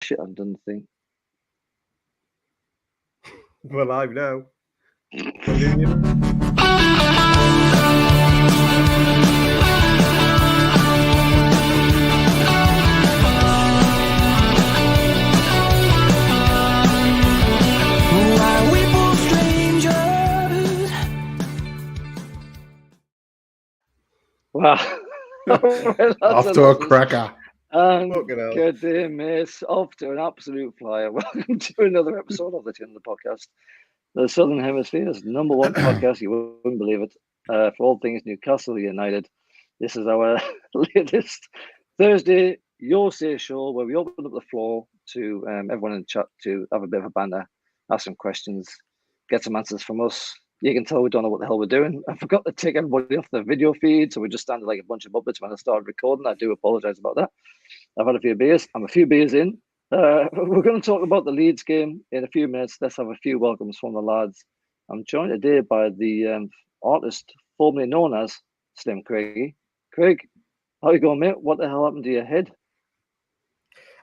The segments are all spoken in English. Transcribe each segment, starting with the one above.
shit I've done the thing. We're live now. Continue. Why we both strangers? Wow. Off to a cracker. And Fucking hell. good day, mates. Off to an absolute flyer. Welcome to another episode of the Tin the Podcast, the Southern Hemisphere's number one podcast. You wouldn't believe it. For all things Newcastle United. This is our latest Thursday Your Say show where we open up the floor to everyone in the chat to have a bit of a banter, ask some questions, get some answers from us. You can tell we don't know what the hell we're doing. I forgot to take everybody off the video feed, so we just standing like a bunch of muppets when I started recording. I do apologise about that. I've had a few beers. I'm a few beers in. We're going to talk about the Leeds game in a few minutes. Let's have a few welcomes from the lads. I'm joined today by the artist formerly known as Slim Craigie. Craig, how you going, mate? What the hell happened to your head?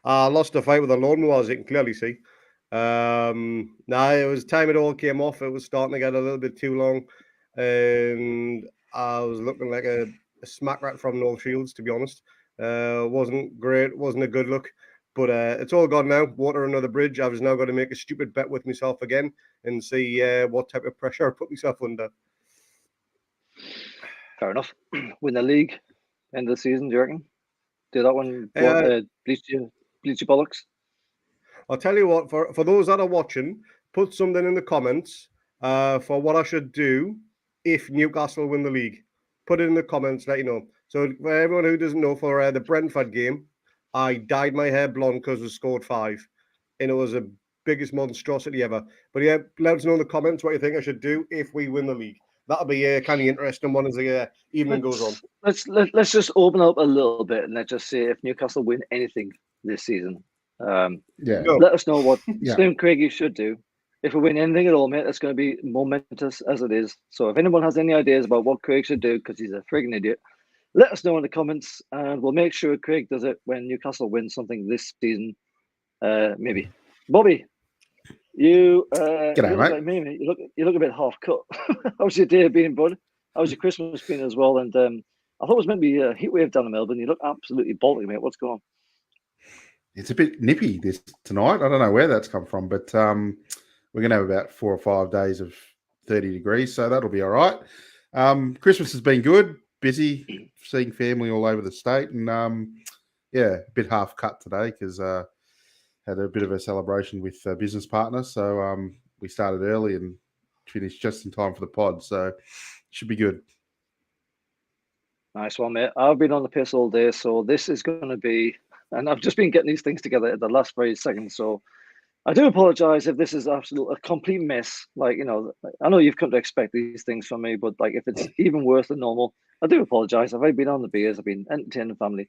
I lost a fight with a lawnmower, as you can clearly see. It was time it all came off. It was starting to get a little bit too long. And I was looking like a smack rat from North Shields, to be honest. Wasn't great, wasn't a good look. But it's all gone now. Water under the bridge. I've just now got to make a stupid bet with myself again and see what type of pressure I put myself under. Fair enough. Win the league end of the season, do you reckon? Do that one bleach your bollocks? I'll tell you what, for those that are watching, put something in the comments for what I should do if Newcastle win the league. Put it in the comments, let you know. So for everyone who doesn't know, for the Brentford game, I dyed my hair blonde because we scored 5. And it was the biggest monstrosity ever. But yeah, let us know in the comments what you think I should do if we win the league. That'll be a kind of interesting one as the evening goes on. Let's just open up a little bit and let's just say if Newcastle win anything this season, let us know what Slim Craigie should do. If we win anything at all, mate, it's going to be momentous as it is. So if anyone has any ideas about what Craig should do, because he's a frigging idiot, let us know in the comments, and we'll make sure Craig does it when Newcastle wins something this season. Maybe. Bobby, you G'day, look mate. like me. You look a bit half cut. How's your day been, bud? How's your Christmas been as well? And I thought it was meant to be a heat wave down in Melbourne. You look absolutely bolting, mate. What's going on? It's a bit nippy this tonight. I don't know where that's come from, but we're going to have about 4 or 5 days of 30 degrees, so that'll be all right. Christmas has been good, busy, seeing family all over the state, and a bit half cut today because had a bit of a celebration with a business partner, so we started early and finished just in time for the pod, so should be good. Nice one, mate. I've been on the piss all day, so this is going to be, and I've just been getting these things together at the last very second, so I do apologise if this is a complete mess. Like, I know you've come to expect these things from me, but like if it's even worse than normal, I do apologise. I've been on the beers, I've been entertaining the family.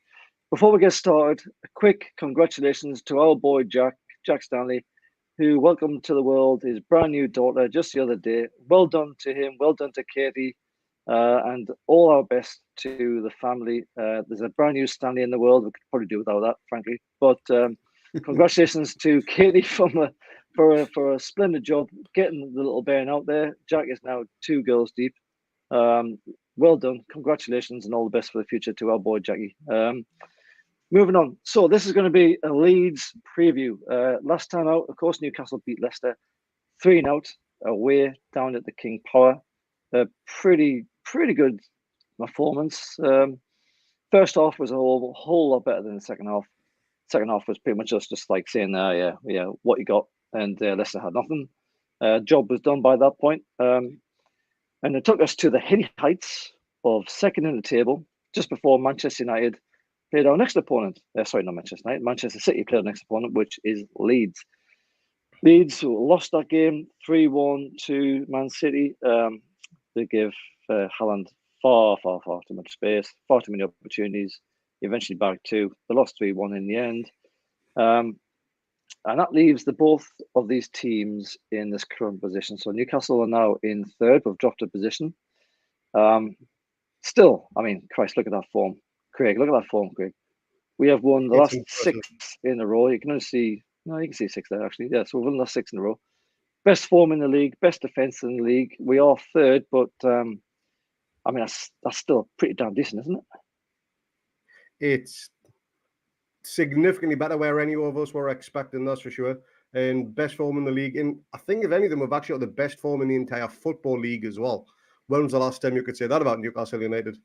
Before we get started, a quick congratulations to our boy Jack Stanley, who welcomed to the world his brand new daughter just the other day. Well done to him, well done to Katie, and all our best to the family. There's a brand new Stanley in the world. We could probably do without that, frankly. But congratulations to Katie for a splendid job getting the little bairn out there. Jack is now 2 girls deep. Well done. Congratulations and all the best for the future to our boy Jackie. Moving on. So this is going to be a Leeds preview. Last time out, of course, Newcastle beat Leicester 3-0 away down at the King Power. A pretty good performance. First half was a whole lot better than the second half. Second half was pretty much just like saying, what you got, and Leicester had nothing. Job was done by that point. And it took us to the heady heights of second in the table, just before Manchester United played our next opponent. Sorry, not Manchester United. Manchester City played our next opponent, which is Leeds. Leeds lost that game 3-1 to Man City. They gave Haaland far too much space, far too many opportunities. Eventually back 2. They lost 3-1 in the end. And that leaves the both of these teams in this current position. So Newcastle are now in 3rd. We've dropped a position. Still, I mean, Christ, look at that form. Craig, look at that form, Craig. We have won the It's last impressive. 6 in a row. You can only see, no, you can see 6 there actually. Yeah, so we've won the last 6 in a row. Best form in the league, best defense in the league. We are third, but I mean that's still pretty damn decent, isn't it? It's significantly better where any of us were expecting, that's for sure. And best form in the league. And I think if any of them have actually got the best form in the entire football league as well. When was the last time you could say that about Newcastle United?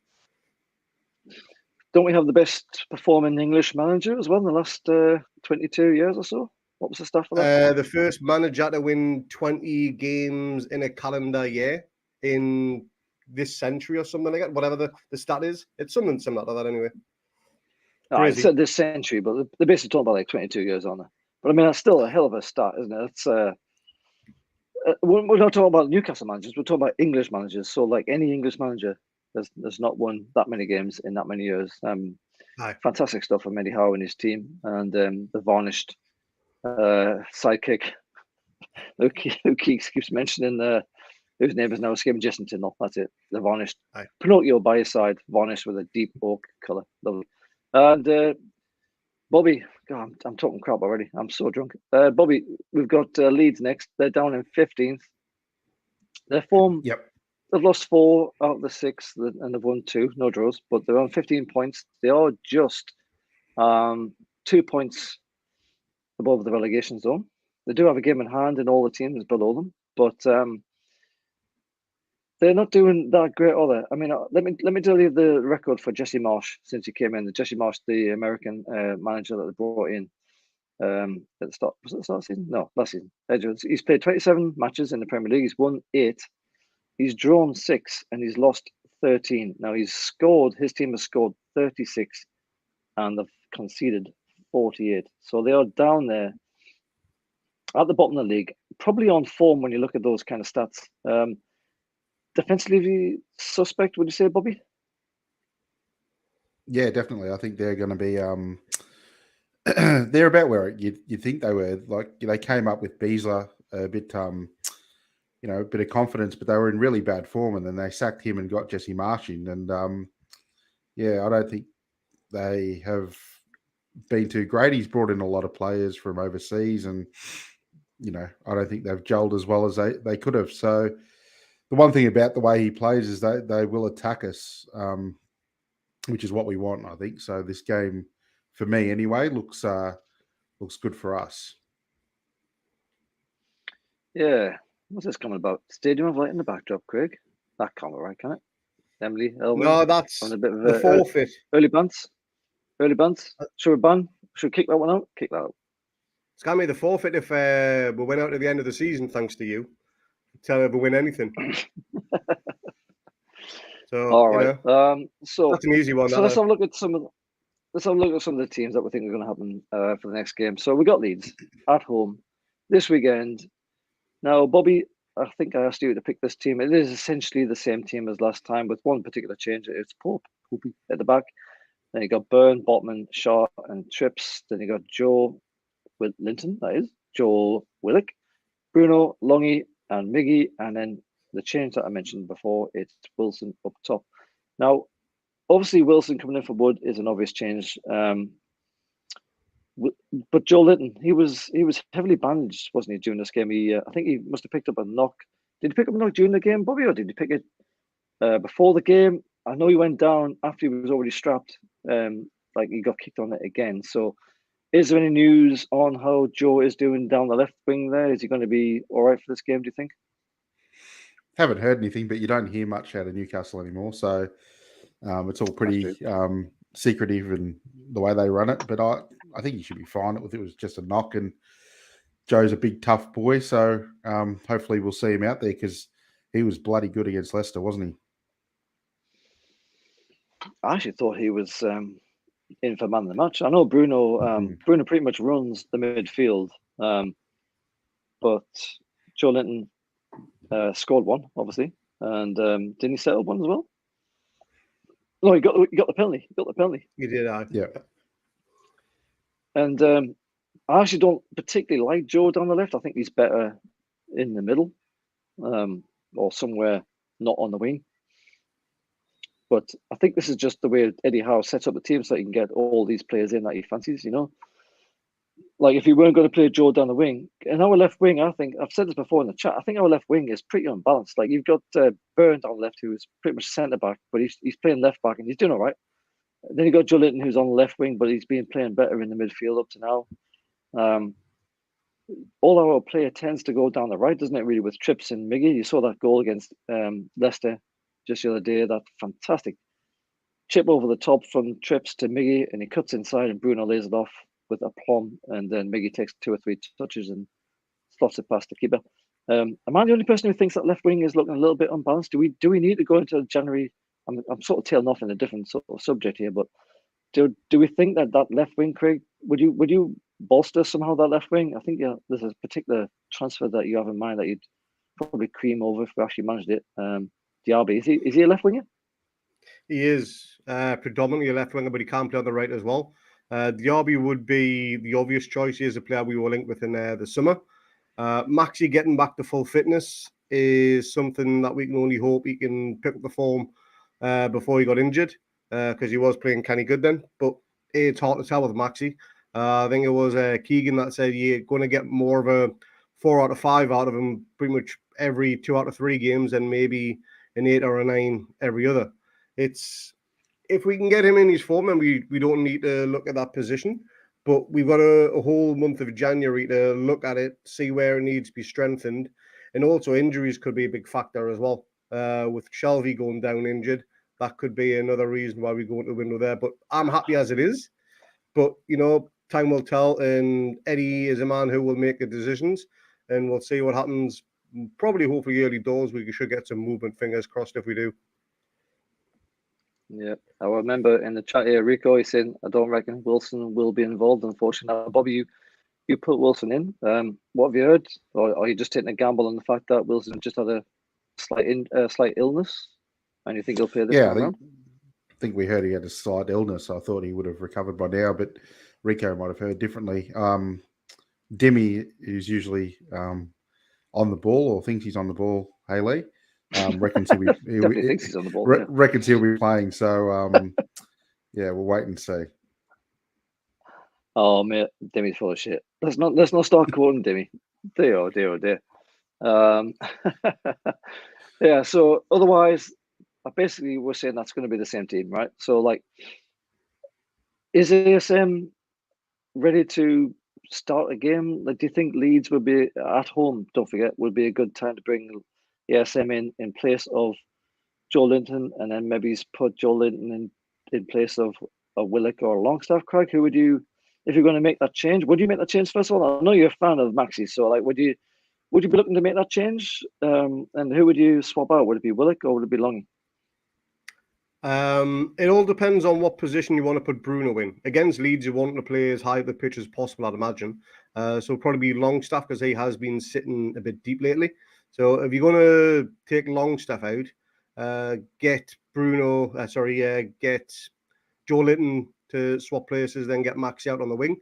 Don't we have the best performing English manager as well in the last 22 years or so? What was the stat for that? The first manager to win 20 games in a calendar year in this century or something like that, whatever the stat is. It's something similar to that anyway. I Crazy. said this century, but they're basically talking about like 22 years on it. But I mean, that's still a hell of a start, isn't it? It's we're not talking about Newcastle managers. We're talking about English managers. So, like any English manager, there's not won that many games in that many years. Aye. Fantastic stuff from Eddie Howe and his team, and the varnished sidekick who keeps mentioning whose name is now escaping, Jason Tindall. That's it. The varnished. Aye. Pinocchio by his side, varnished with a deep oak color. Lovely. And Bobby, God, I'm talking crap already. I'm so drunk. Bobby, we've got Leeds next. They're down in 15th. Their form, Yep. they've lost 4 out of the 6 and they've won 2, no draws, but they're on 15 points. They are just 2 points above the relegation zone. They do have a game in hand in all the teams below them, but they're not doing that great, are they? I mean, let me tell you the record for Jesse Marsh since he came in. Jesse Marsh, the American manager that they brought in at the start. Was it the start of the season? No, last season. He's played 27 matches in the Premier League. He's won 8. He's drawn 6 and he's lost 13. Now his team has scored 36 and they've conceded 48. So they are down there at the bottom of the league, probably on form when you look at those kind of stats. Defensively suspect, would you say, Bobby? Yeah, definitely. I think they're going to be they're about where you think they were. Like they came up with Beasler a bit, a bit of confidence, but they were in really bad form, and then they sacked him and got Jesse Marsh in. And I don't think they have been too great. He's brought in a lot of players from overseas, and I don't think they've gelled as well as they could have. So the one thing about the way he plays is they will attack us, which is what we want, I think. So this game, for me anyway, looks good for us. Yeah. What's this coming about? Stadium of Light in the backdrop, Craig. That can't be right, can it? Emily Elwin. No, that's a bit of the forfeit. Early bunts. Should we ban? Should we kick that one out? Kick that out. It's going to be the forfeit if we went out at the end of the season, thanks to you. To ever win anything. So, all right. So that's an easy one. So let's have a look at some of the teams that we think are going to happen for the next game. So we got Leeds at home this weekend. Now, Bobby, I think I asked you to pick this team. It is essentially the same team as last time with one particular change. It's Pope at the back. Then you got Byrne, Botman, Shaw, and Trips. Then you got Joe with Linton, that is, Joel Willock, Bruno, Longy, and Miggy. And then the change that I mentioned before, it's Wilson up top. Now, obviously, Wilson coming in for Wood is an obvious change. But Joe Linton, he was heavily bandaged, wasn't he, during this game? I think he must have picked up a knock. Did he pick up a knock during the game, Bobby, or did he pick it before the game? I know he went down after he was already strapped. Like he got kicked on it again. So, is there any news on how Joe is doing down the left wing there? Is he going to be all right for this game, do you think? Haven't heard anything, but you don't hear much out of Newcastle anymore. So it's all pretty secretive in the way they run it. But I think he should be fine. It was just a knock, and Joe's a big, tough boy. So hopefully we'll see him out there because he was bloody good against Leicester, wasn't he? I actually thought he was in for man of the match. I know Bruno pretty much runs the midfield, but Joe Linton scored one, obviously, and didn't he settle one as well? No, he got the penalty. You did, yeah. And I actually don't particularly like Joe down the left. I think he's better in the middle, or somewhere not on the wing. But I think this is just the way Eddie Howe sets up the team so he can get all these players in that he fancies, Like if you weren't going to play Joe down the wing, and our left wing, I think I've said this before in the chat. I think our left wing is pretty unbalanced. Like you've got Byrne down left, who's pretty much centre back, but he's playing left back and he's doing all right. Then you got Joe Linton, who's on the left wing, but he's been playing better in the midfield up to now. All our play tends to go down the right, doesn't it? Really, with Trips and Miggy. You saw that goal against Leicester just the other day. That fantastic chip over the top from Trips to Miggy, and he cuts inside, and Bruno lays it off with aplomb, and then Miggy takes 2 or 3 touches and slots it past the keeper. Am I the only person who thinks that left wing is looking a little bit unbalanced? Do we need to go into January? I'm sort of tailing off in a different sort of subject here, but do we think that left wing, Craig? Would you bolster somehow that left wing? I think there's a particular transfer that you have in mind that you'd probably cream over if we actually managed it. Diaby, is he a left winger? He is predominantly a left winger, but he can play on the right as well. Diaby would be the obvious choice. He is a player we were linked with in the summer. Maxi getting back to full fitness is something that we can only hope he can pick up the form before he got injured, because he was playing canny good then. But it's hard to tell with Maxi. I think it was Keegan that said you're going to get more of a 4 out of 5 out of him pretty much every 2 out of 3 games, and maybe an 8 or a 9 every other. It's if we can get him in his form, and we don't need to look at that position. But we've got a whole month of January to look at it, see where it needs to be strengthened. And also injuries could be a big factor as well. With Shelby going down injured, that could be another reason why we go into the window there. But I'm happy as it is. But, time will tell. And Eddie is a man who will make the decisions. And we'll see what happens. Probably, hopefully, early doors. We should get some movement, fingers crossed, if we do. Yeah, I remember in the chat here, Rico, he's saying, I don't reckon Wilson will be involved, unfortunately. Now, Bobby, you put Wilson in. What have you heard? Or are you just taking a gamble on the fact that Wilson just had a slight illness and you think he'll play this time around? I think we heard he had a slight illness. I thought he would have recovered by now, but Rico might have heard differently. Demi, who's usually on the ball or thinks he's on the ball, Haley, reckons he'll be, definitely thinks he's on the ball. Reckons he'll be playing. So, yeah, we'll wait and see. Oh, mate, Demi's full of shit. Let's not start quoting Demi. Dear, oh dear, oh dear. Yeah, so otherwise, basically, we're saying that's going to be the same team, right? So, like, is ASM ready to start a game? Like, do you think Leeds would be at home? Don't forget, would be a good time to bring ASM in place of Joe Linton, and then maybe put Joe Linton in place of a Willock or a Longstaff. Craig, who would you, if you're going to make that change? Would you make that change first of all? I know you're a fan of Maxi, so like, would you be looking to make that change? And who would you swap out? Would it be Willock or would it be Longy? It all depends on what position you want to put Bruno in. Against Leeds, you want to play as high up the pitch as possible, I'd imagine. So probably be Longstaff, because he has been sitting a bit deep lately. So if you're going to take Longstaff out, get Joe Linton to swap places, then get Maxi out on the wing.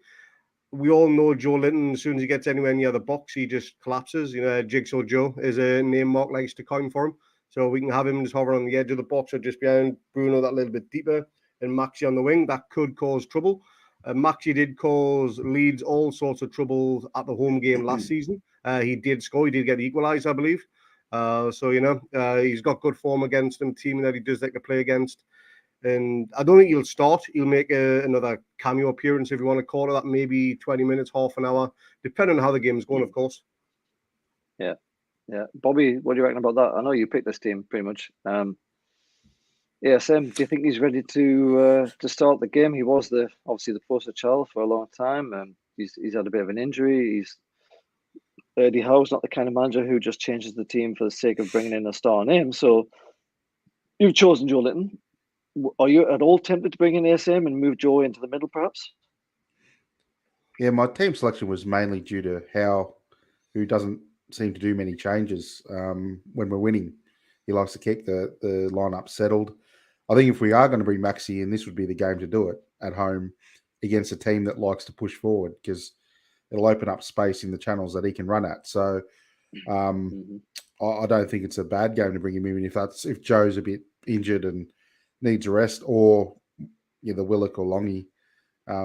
We all know Joe Linton, as soon as he gets anywhere near the box, he just collapses. Jigsaw Joe is a name Mark likes to coin for him. So we can have him just hover on the edge of the box or just behind Bruno that little bit deeper, and Maxi on the wing. That could cause trouble. Maxi did cause Leeds all sorts of trouble at the home game last season. He did score. He did get equalised, I believe. He's got good form against them, team that he does like to play against. And I don't think he'll start. He'll make another cameo appearance, if you want to call it that, maybe 20 minutes, half an hour, depending on how the game's going, of course. Yeah. Yeah. Bobby, what do you reckon about that? I know you picked this team pretty much. ASM, do you think he's ready to start the game? He was obviously the poster child for a long time. He's had a bit of an injury. Eddie Howe's not the kind of manager who just changes the team for the sake of bringing in a star name. So you've chosen Joe Linton. Are you at all tempted to bring in ASM and move Joe into the middle, perhaps? Yeah, my team selection was mainly due to Howe, who doesn't seem to do many changes when we're winning. He likes to keep the lineup settled. I think if we are going to bring Maxi in, this would be the game to do it at home against a team that likes to push forward, because it'll open up space in the channels that he can run at. So I don't think it's a bad game to bring him in if Joe's a bit injured and needs a rest, or the Willock or Longy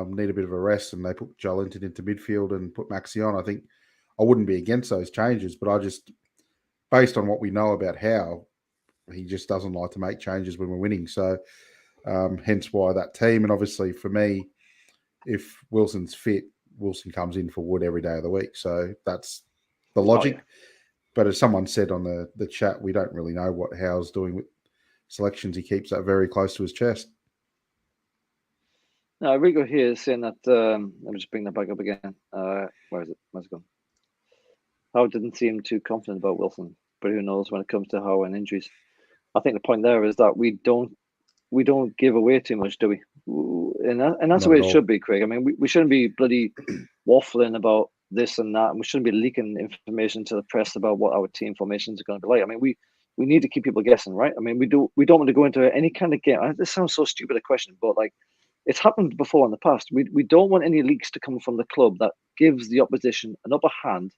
need a bit of a rest, and they put Joelinton into midfield and put Maxi on. I think I wouldn't be against those changes, but I just, based on what we know about Howe, he just doesn't like to make changes when we're winning. So hence why that team. And obviously for me, if Wilson's fit, Wilson comes in for Wood every day of the week. So that's the logic. Oh, yeah. But as someone said on the chat, we don't really know what Howe's doing with selections. He keeps that very close to his chest. Now, Rico here is saying that, let me just bring that back up again. Where is it? Where's it gone? Howe didn't seem too confident about Wilson, but who knows when it comes to Howe and injuries. I think the point there is that we don't give away too much, do we? And that's the way it should be, Craig. I mean, we shouldn't be bloody waffling about this and that, and we shouldn't be leaking information to the press about what our team formations are going to be like. I mean, we need to keep people guessing, right? I mean, we don't want to go into any kind of game. This sounds so stupid a question, but like, it's happened before in the past. We don't want any leaks to come from the club that gives the opposition an upper hand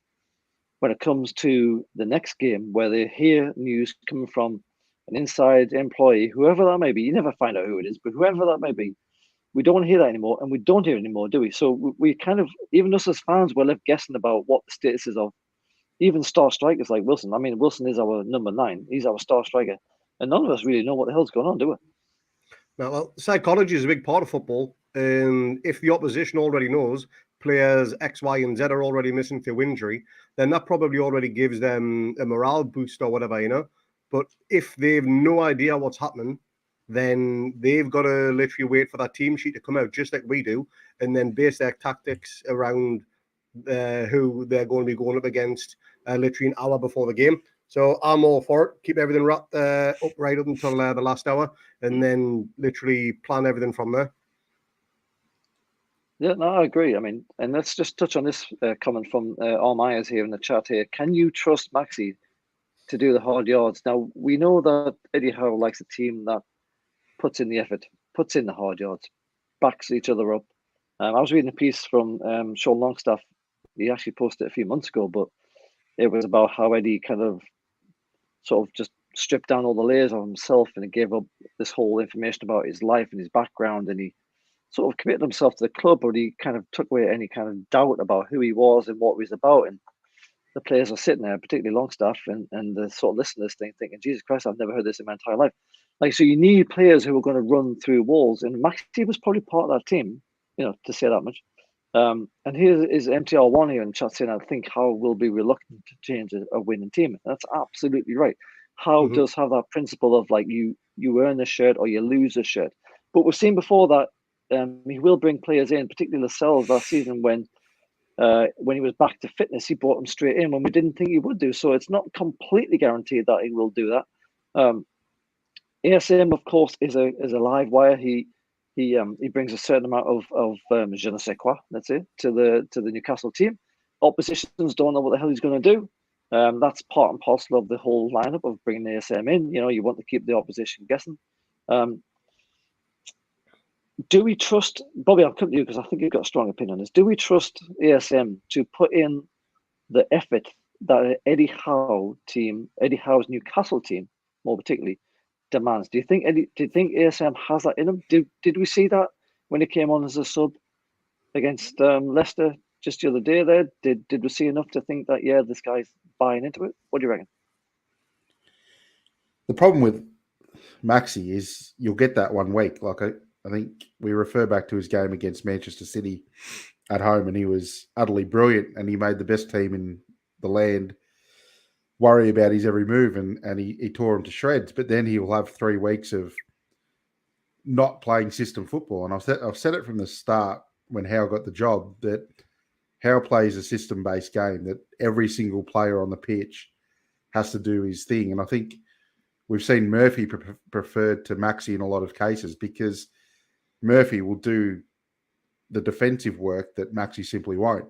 when it comes to the next game, where they hear news coming from an inside employee, whoever that may be. You never find out who it is, but whoever that may be, we don't want to hear that anymore, and we don't hear it anymore, do we? So we kind of, even us as fans, we're left guessing about what the status is of even star strikers like Wilson. I mean, Wilson is our number 9. He's our star striker, and none of us really know what the hell's going on, do we? Now, well, psychology is a big part of football, and if the opposition already knows players X, Y, and Z are already missing through injury, then that probably already gives them a morale boost or whatever. But if they've no idea what's happening, then they've got to literally wait for that team sheet to come out, just like we do, and then base their tactics around who they're going to be going up against literally an hour before the game. So I'm all for it. Keep everything wrapped up right up until the last hour, and then literally plan everything from there. Yeah, no, I agree. I mean, and let's just touch on this comment from All Myers here in the chat here. Can you trust Maxi to do the hard yards? Now, we know that Eddie Howe likes a team that puts in the effort, puts in the hard yards, backs each other up. I was reading a piece from Sean Longstaff. He actually posted it a few months ago, but it was about how Eddie kind of sort of just stripped down all the layers of himself, and he gave up this whole information about his life and his background, and he sort of committed himself to the club, but he kind of took away any kind of doubt about who he was and what he was about. And the players are sitting there, particularly Longstaff, and the sort of listening to this thing, thinking, Jesus Christ, I've never heard this in my entire life. Like, so you need players who are going to run through walls, and Maxi was probably part of that team, to say that much. And here is MTR1 here in chat saying, I think Howe will be reluctant to change a winning team. That's absolutely right. Howe does have that principle of like you earn a shirt or you lose a shirt. But we've seen before that he will bring players in, particularly Lascelles last season when he was back to fitness, he brought them straight in when we didn't think he would do. So it's not completely guaranteed that he will do that. ASM, of course, is a live wire. He brings a certain amount of je ne sais quoi, let's say, to the Newcastle team. Oppositions don't know what the hell he's going to do. That's part and parcel of the whole lineup of bringing ASM in. You want to keep the opposition guessing. Do we trust Bobby? I'll come to you because I think you've got a strong opinion on this. Do we trust ASM to put in the effort that Eddie Howe's Newcastle team, more particularly, demands? Do you think ASM has that in him? Did we see that when he came on as a sub against Leicester just the other day? There, did we see enough to think that this guy's buying into it? What do you reckon? The problem with Maxi is you'll get that 1 week. Like I think we refer back to his game against Manchester City at home, and he was utterly brilliant, and he made the best team in the land worry about his every move, and he tore him to shreds. But then he will have 3 weeks of not playing system football. And I've said it from the start when Howe got the job that Howe plays a system-based game, that every single player on the pitch has to do his thing. And I think we've seen Murphy preferred to Maxi in a lot of cases because Murphy will do the defensive work that Maxi simply won't.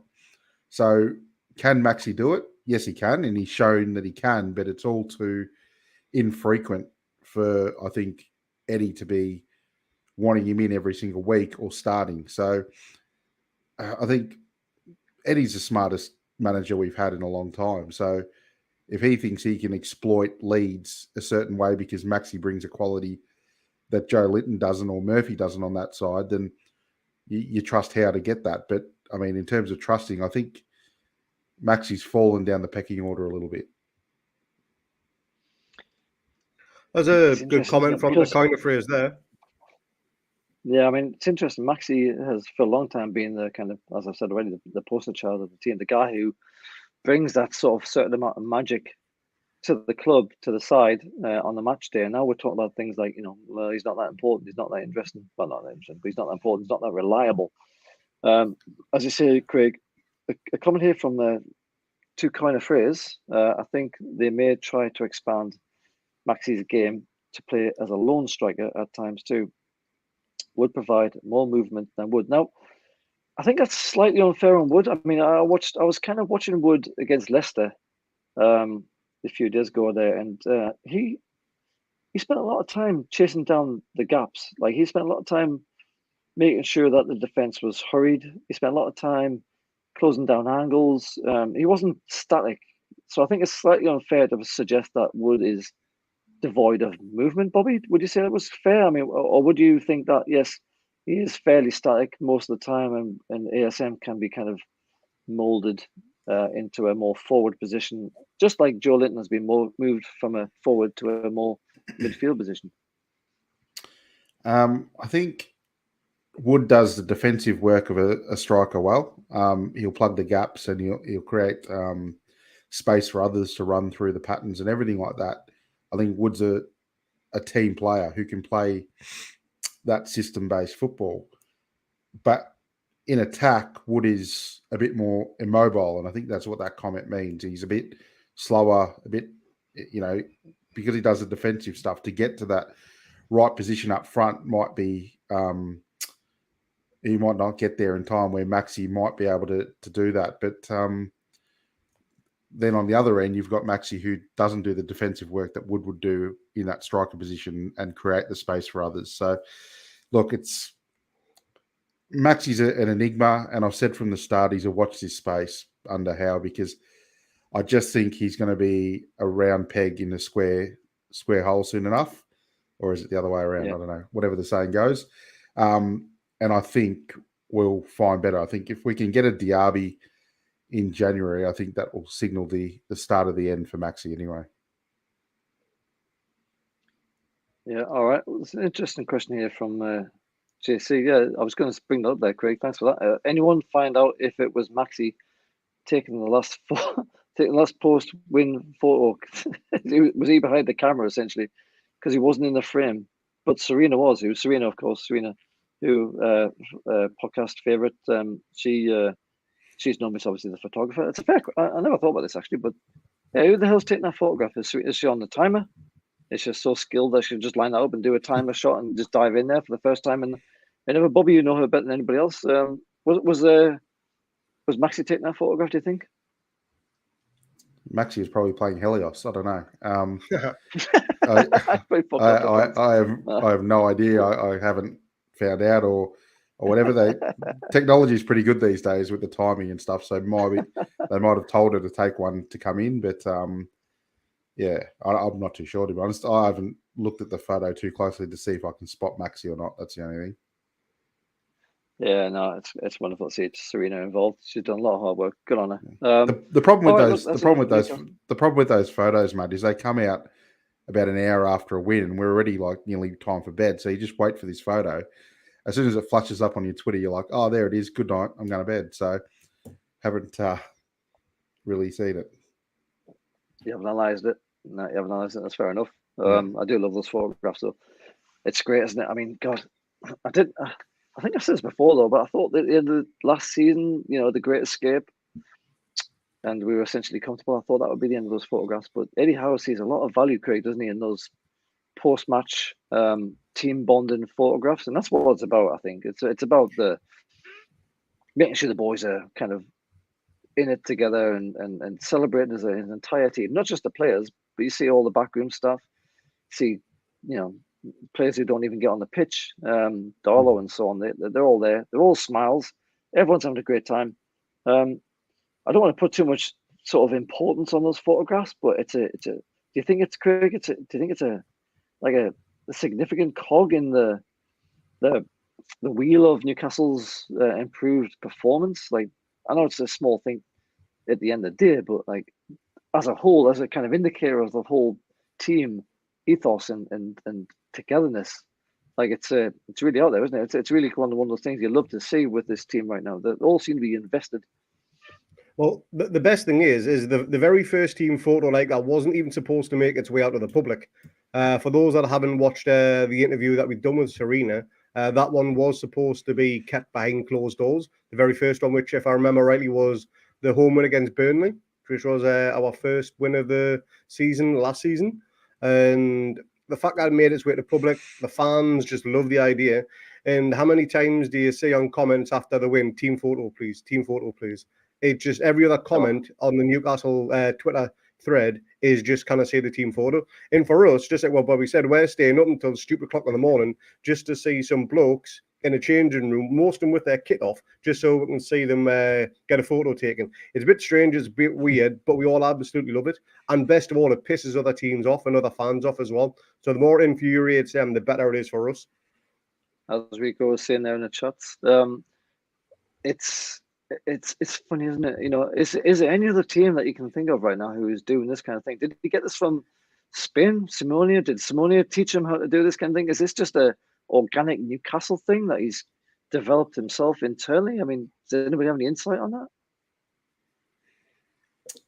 So can Maxi do it? Yes, he can, and he's shown that he can, but it's all too infrequent for, I think, Eddie to be wanting him in every single week or starting. So I think Eddie's the smartest manager we've had in a long time. So if he thinks he can exploit Leeds a certain way because Maxi brings a quality that Joe Linton doesn't or Murphy doesn't on that side, then you trust Howe to get that. But I mean, in terms of trusting, I think Maxi's fallen down the pecking order a little bit. That's a good comment from the kind of phrase there. Yeah, I mean, it's interesting. Maxi has for a long time been the kind of, as I've said already, the poster child of the team, the guy who brings that sort of certain amount of magic to the club, to the side on the match day. And now we're talking about things like, well, he's not that important, he's not that interesting. Well, not that interesting, but he's not that important, he's not that reliable. As you say, Craig, a comment here from the two kind of phrase. I think they may try to expand Maxi's game to play as a lone striker at times too. Would provide more movement than Wood. Now, I think that's slightly unfair on Wood. I mean, I was kind of watching Wood against Leicester a few days ago there, and he spent a lot of time chasing down the gaps. Like, he spent a lot of time making sure that the defense was hurried. He spent a lot of time closing down angles. He wasn't static. So I think it's slightly unfair to suggest that Wood is devoid of movement. Bobby, would you say that was fair? I mean, or would you think that, yes, he is fairly static most of the time, and ASM can be kind of molded into a more forward position, just like Joe Linton has been moved from a forward to a more midfield position? I think Wood does the defensive work of a striker well. He'll plug the gaps and he'll create space for others to run through the patterns and everything like that. I think Wood's a team player who can play that system-based football. But in attack, Wood is a bit more immobile, and I think that's what that comment means. He's a bit slower, a bit, because he does the defensive stuff, to get to that right position up front might be, he might not get there in time, where Maxi might be able to do that. But then on the other end, you've got Maxi, who doesn't do the defensive work that Wood would do in that striker position and create the space for others. So, look, Maxi's an enigma, and I've said from the start he's a watch this space under Howe, because I just think he's going to be a round peg in the square hole soon enough. Or is it the other way around? Yeah. I don't know, whatever the saying goes. And I think we'll find better. I think if we can get a Diaby in January, I think that will signal the start of the end for Maxi anyway. Yeah, all right. Well, it's an interesting question here from JC. Yeah, I was going to bring that up there, Craig. Thanks for that. Anyone find out if it was Maxi taking the last post-win photo? Was he behind the camera, essentially, because he wasn't in the frame? But Serena was. It was Serena, of course. Serena, who podcast favorite. She's known as obviously the photographer. It's a fair. I never thought about this actually, but yeah, who the hell's taking that photograph? Is she on the timer? Is she so skilled that she can just line that up and do a timer shot and just dive in there for the first time? And never, Bobby, you know her better than anybody else. Was Maxi taking that photograph? Do you think? Maxi is probably playing Helios. I don't know. I have no idea. I haven't found out or whatever. Technology is pretty good these days with the timing and stuff. So they might have told her to take one to come in, but yeah, I'm not too sure, to be honest. I haven't looked at the photo too closely to see if I can spot Maxi or not. That's the only thing. Yeah, no, it's wonderful to see Serena involved. She's done a lot of hard work. Good on her. The problem with those photos, mate, is they come out about an hour after a win, and we're already like nearly time for bed. So you just wait for this photo. As soon as it flashes up on your Twitter, you're like, oh, there it is. Good night. I'm going to bed. So haven't really seen it. You haven't analysed it. No, you haven't analysed it. That's fair enough. I do love those photographs, though. It's great, isn't it? I mean, God, I think I've said this before, though, but I thought that in the last season, the Great Escape, and we were essentially comfortable. I thought that would be the end of those photographs. But Eddie Howe sees a lot of value, Craig, doesn't he, in those post-match team bonding photographs, and that's what it's about. I think it's about the making sure the boys are kind of in it together and celebrating as an entire team, not just the players, but you see all the backroom stuff. See, players who don't even get on the pitch, Darlow and so on. They're all there. They're all smiles. Everyone's having a great time. I don't want to put too much sort of importance on those photographs, but do you think it's, Craig? Do you think it's a significant cog in the wheel of Newcastle's improved performance. Like, I know it's a small thing at the end of the day, but like as a whole, as a kind of indicator of the whole team ethos and togetherness, like it's really out there, isn't it? It's really one of those things you love to see with this team right now. They all seem to be invested. Well, the best thing is the very first team photo like that wasn't even supposed to make its way out to the public. For those that haven't watched the interview that we've done with Serena, that one was supposed to be kept behind closed doors. The very first one, which, if I remember rightly, was the home win against Burnley, which was our first win of the season last season. And the fact that it made its way to the public, the fans just love the idea. And how many times do you see on comments after the win, team photo, please, team photo, please? It's just every other comment on the Newcastle Twitter thread is just kind of say the team photo. And for us, just like what Bobby said, we're staying up until stupid o'clock in the morning just to see some blokes in a changing room, most of them with their kit off, just so we can see them get a photo taken. It's a bit strange, it's a bit weird, but we all absolutely love it. And best of all, it pisses other teams off and other fans off as well. So the more it infuriates them, the better it is for us. As Rico was saying there in the chats, it's funny, isn't it? You know, is there any other team that you can think of right now who is doing this kind of thing? Did he get this from Spain, Simone? Did Simone teach him how to do this kind of thing? Is this just a organic Newcastle thing that he's developed himself internally? I mean, does anybody have any insight on that?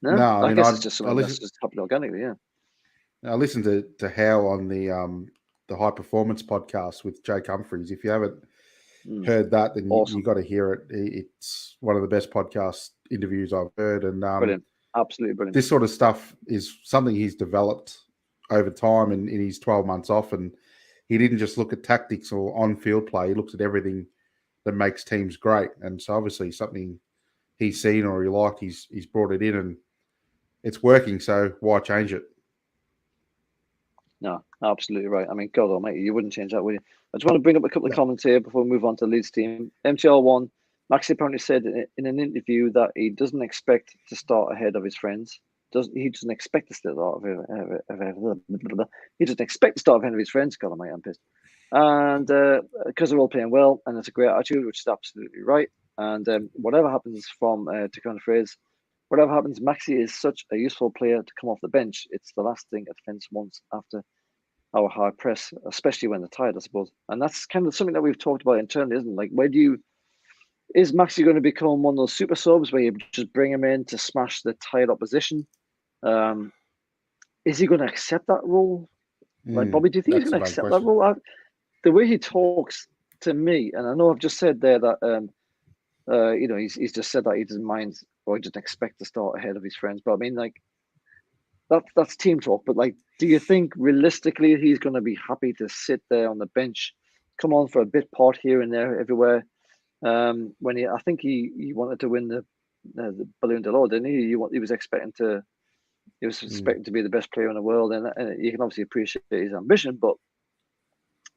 No, No, I guess it's just something that's just happened organically. Yeah. I listened to Hal on the High Performance podcast with Jake Humphries. If you haven't heard that, then you got to hear it. It's one of the best podcast interviews I've heard, and brilliant, absolutely brilliant. This sort of stuff is something he's developed over time in his 12 months off, and he didn't just look at tactics or on-field play. He looks at everything that makes teams great, and so obviously something he's seen or he liked, he's brought it in, and it's working. So why change it? No, absolutely right. I mean, God almighty, you wouldn't change that, would you? I just want to bring up a couple of comments here before we move on to the Leeds team. MTR1, Maxi apparently said in an interview that he doesn't expect to start ahead of his friends. He doesn't expect to start he doesn't expect to start ahead of his friends. God almighty, I'm pissed. And because they're all playing well, and it's a great attitude, which is absolutely right. And whatever happens from to kind of phrase, whatever happens, Maxi is such a useful player to come off the bench. It's the last thing a defence wants after our high press, especially when they're tired, I suppose. And that's kind of something that we've talked about internally, isn't it? Like, is Maxi going to become one of those super subs where you just bring him in to smash the tired opposition? Is he going to accept that role? Like, Bobby, do you think he's going to accept that role? The way he talks to me, and I know I've just said there that you know, he's just said that he doesn't mind or he doesn't expect to start ahead of his friends. But I mean, like, that's team talk. But like, do you think realistically he's going to be happy to sit there on the bench, come on for a bit part here and there everywhere? When I think he wanted to win the Ballon d'Or, didn't he? He was expecting to be the best player in the world, and you can obviously appreciate his ambition. But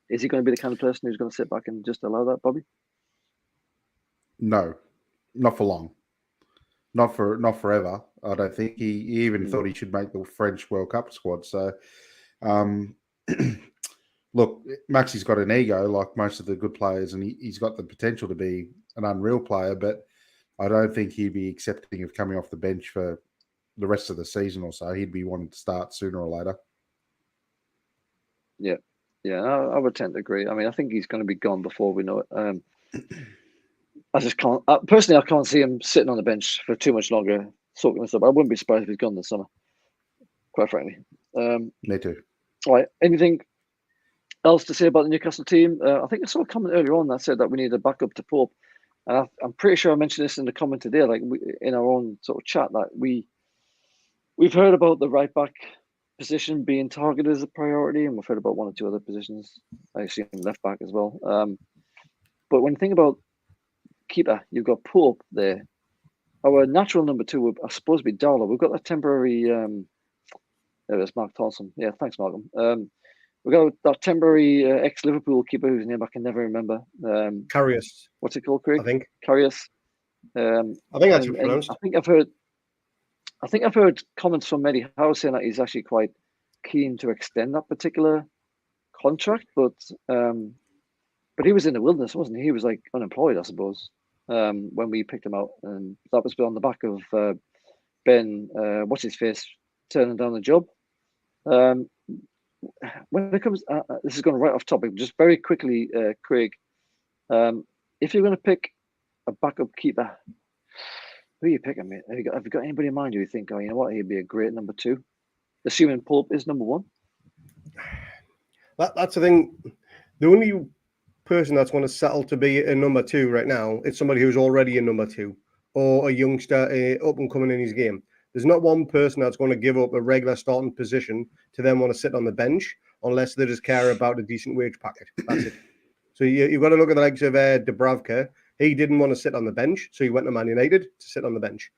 is he going to be the kind of person who's going to sit back and just allow that, Bobby? No, not for long. Not forever. I don't think he even thought he should make the French World Cup squad. So, look, Maxi's got an ego like most of the good players, and he's got the potential to be an unreal player. But I don't think he'd be accepting of coming off the bench for the rest of the season or so. He'd be wanting to start sooner or later. Yeah, I would tend to agree. I mean, I think he's going to be gone before we know it. I just can't. Personally, I can't see him sitting on the bench for too much longer, soaking this up. I wouldn't be surprised if he's gone this summer, quite frankly. Me too. All right. Anything else to say about the Newcastle team? I think I saw a comment earlier on that said that we need a backup to Pope. And I'm pretty sure I mentioned this in the comment today, like in our own sort of chat, that we've heard about the right back position being targeted as a priority, and we've heard about one or two other positions. I assume left back as well. But when you think about keeper, you've got Pope there. Our natural number two would, I suppose, be Darlow. We've got that temporary. There's Mark Thompson. Yeah, thanks, Malcolm. We've got that temporary ex-Liverpool keeper whose name I can never remember. Karius. What's it called, Craig? I think. Karius. I think that's pronounced. I think I've heard comments from Eddie Howe saying that he's actually quite keen to extend that particular contract, but he was in the wilderness, wasn't he? He was like unemployed, I suppose, when we picked him out, and that was on the back of Ben, what's his face, turning down the job. When it comes, this is going right off topic, just very quickly, Craig. If you're going to pick a backup keeper, who are you picking, mate? Have you got anybody in mind who you think, oh, you know what, he'd be a great number 2? Assuming Pope is number 1. That's the thing. The only person that's going to settle to be a number 2 right now is somebody who's already a number 2 or a youngster up and coming in his game. There's not one person that's going to give up a regular starting position to then want to sit on the bench unless they just care about a decent wage packet. That's it. So you've got to look at the likes of Dubravka. He didn't want to sit on the bench, so he went to Man United to sit on the bench.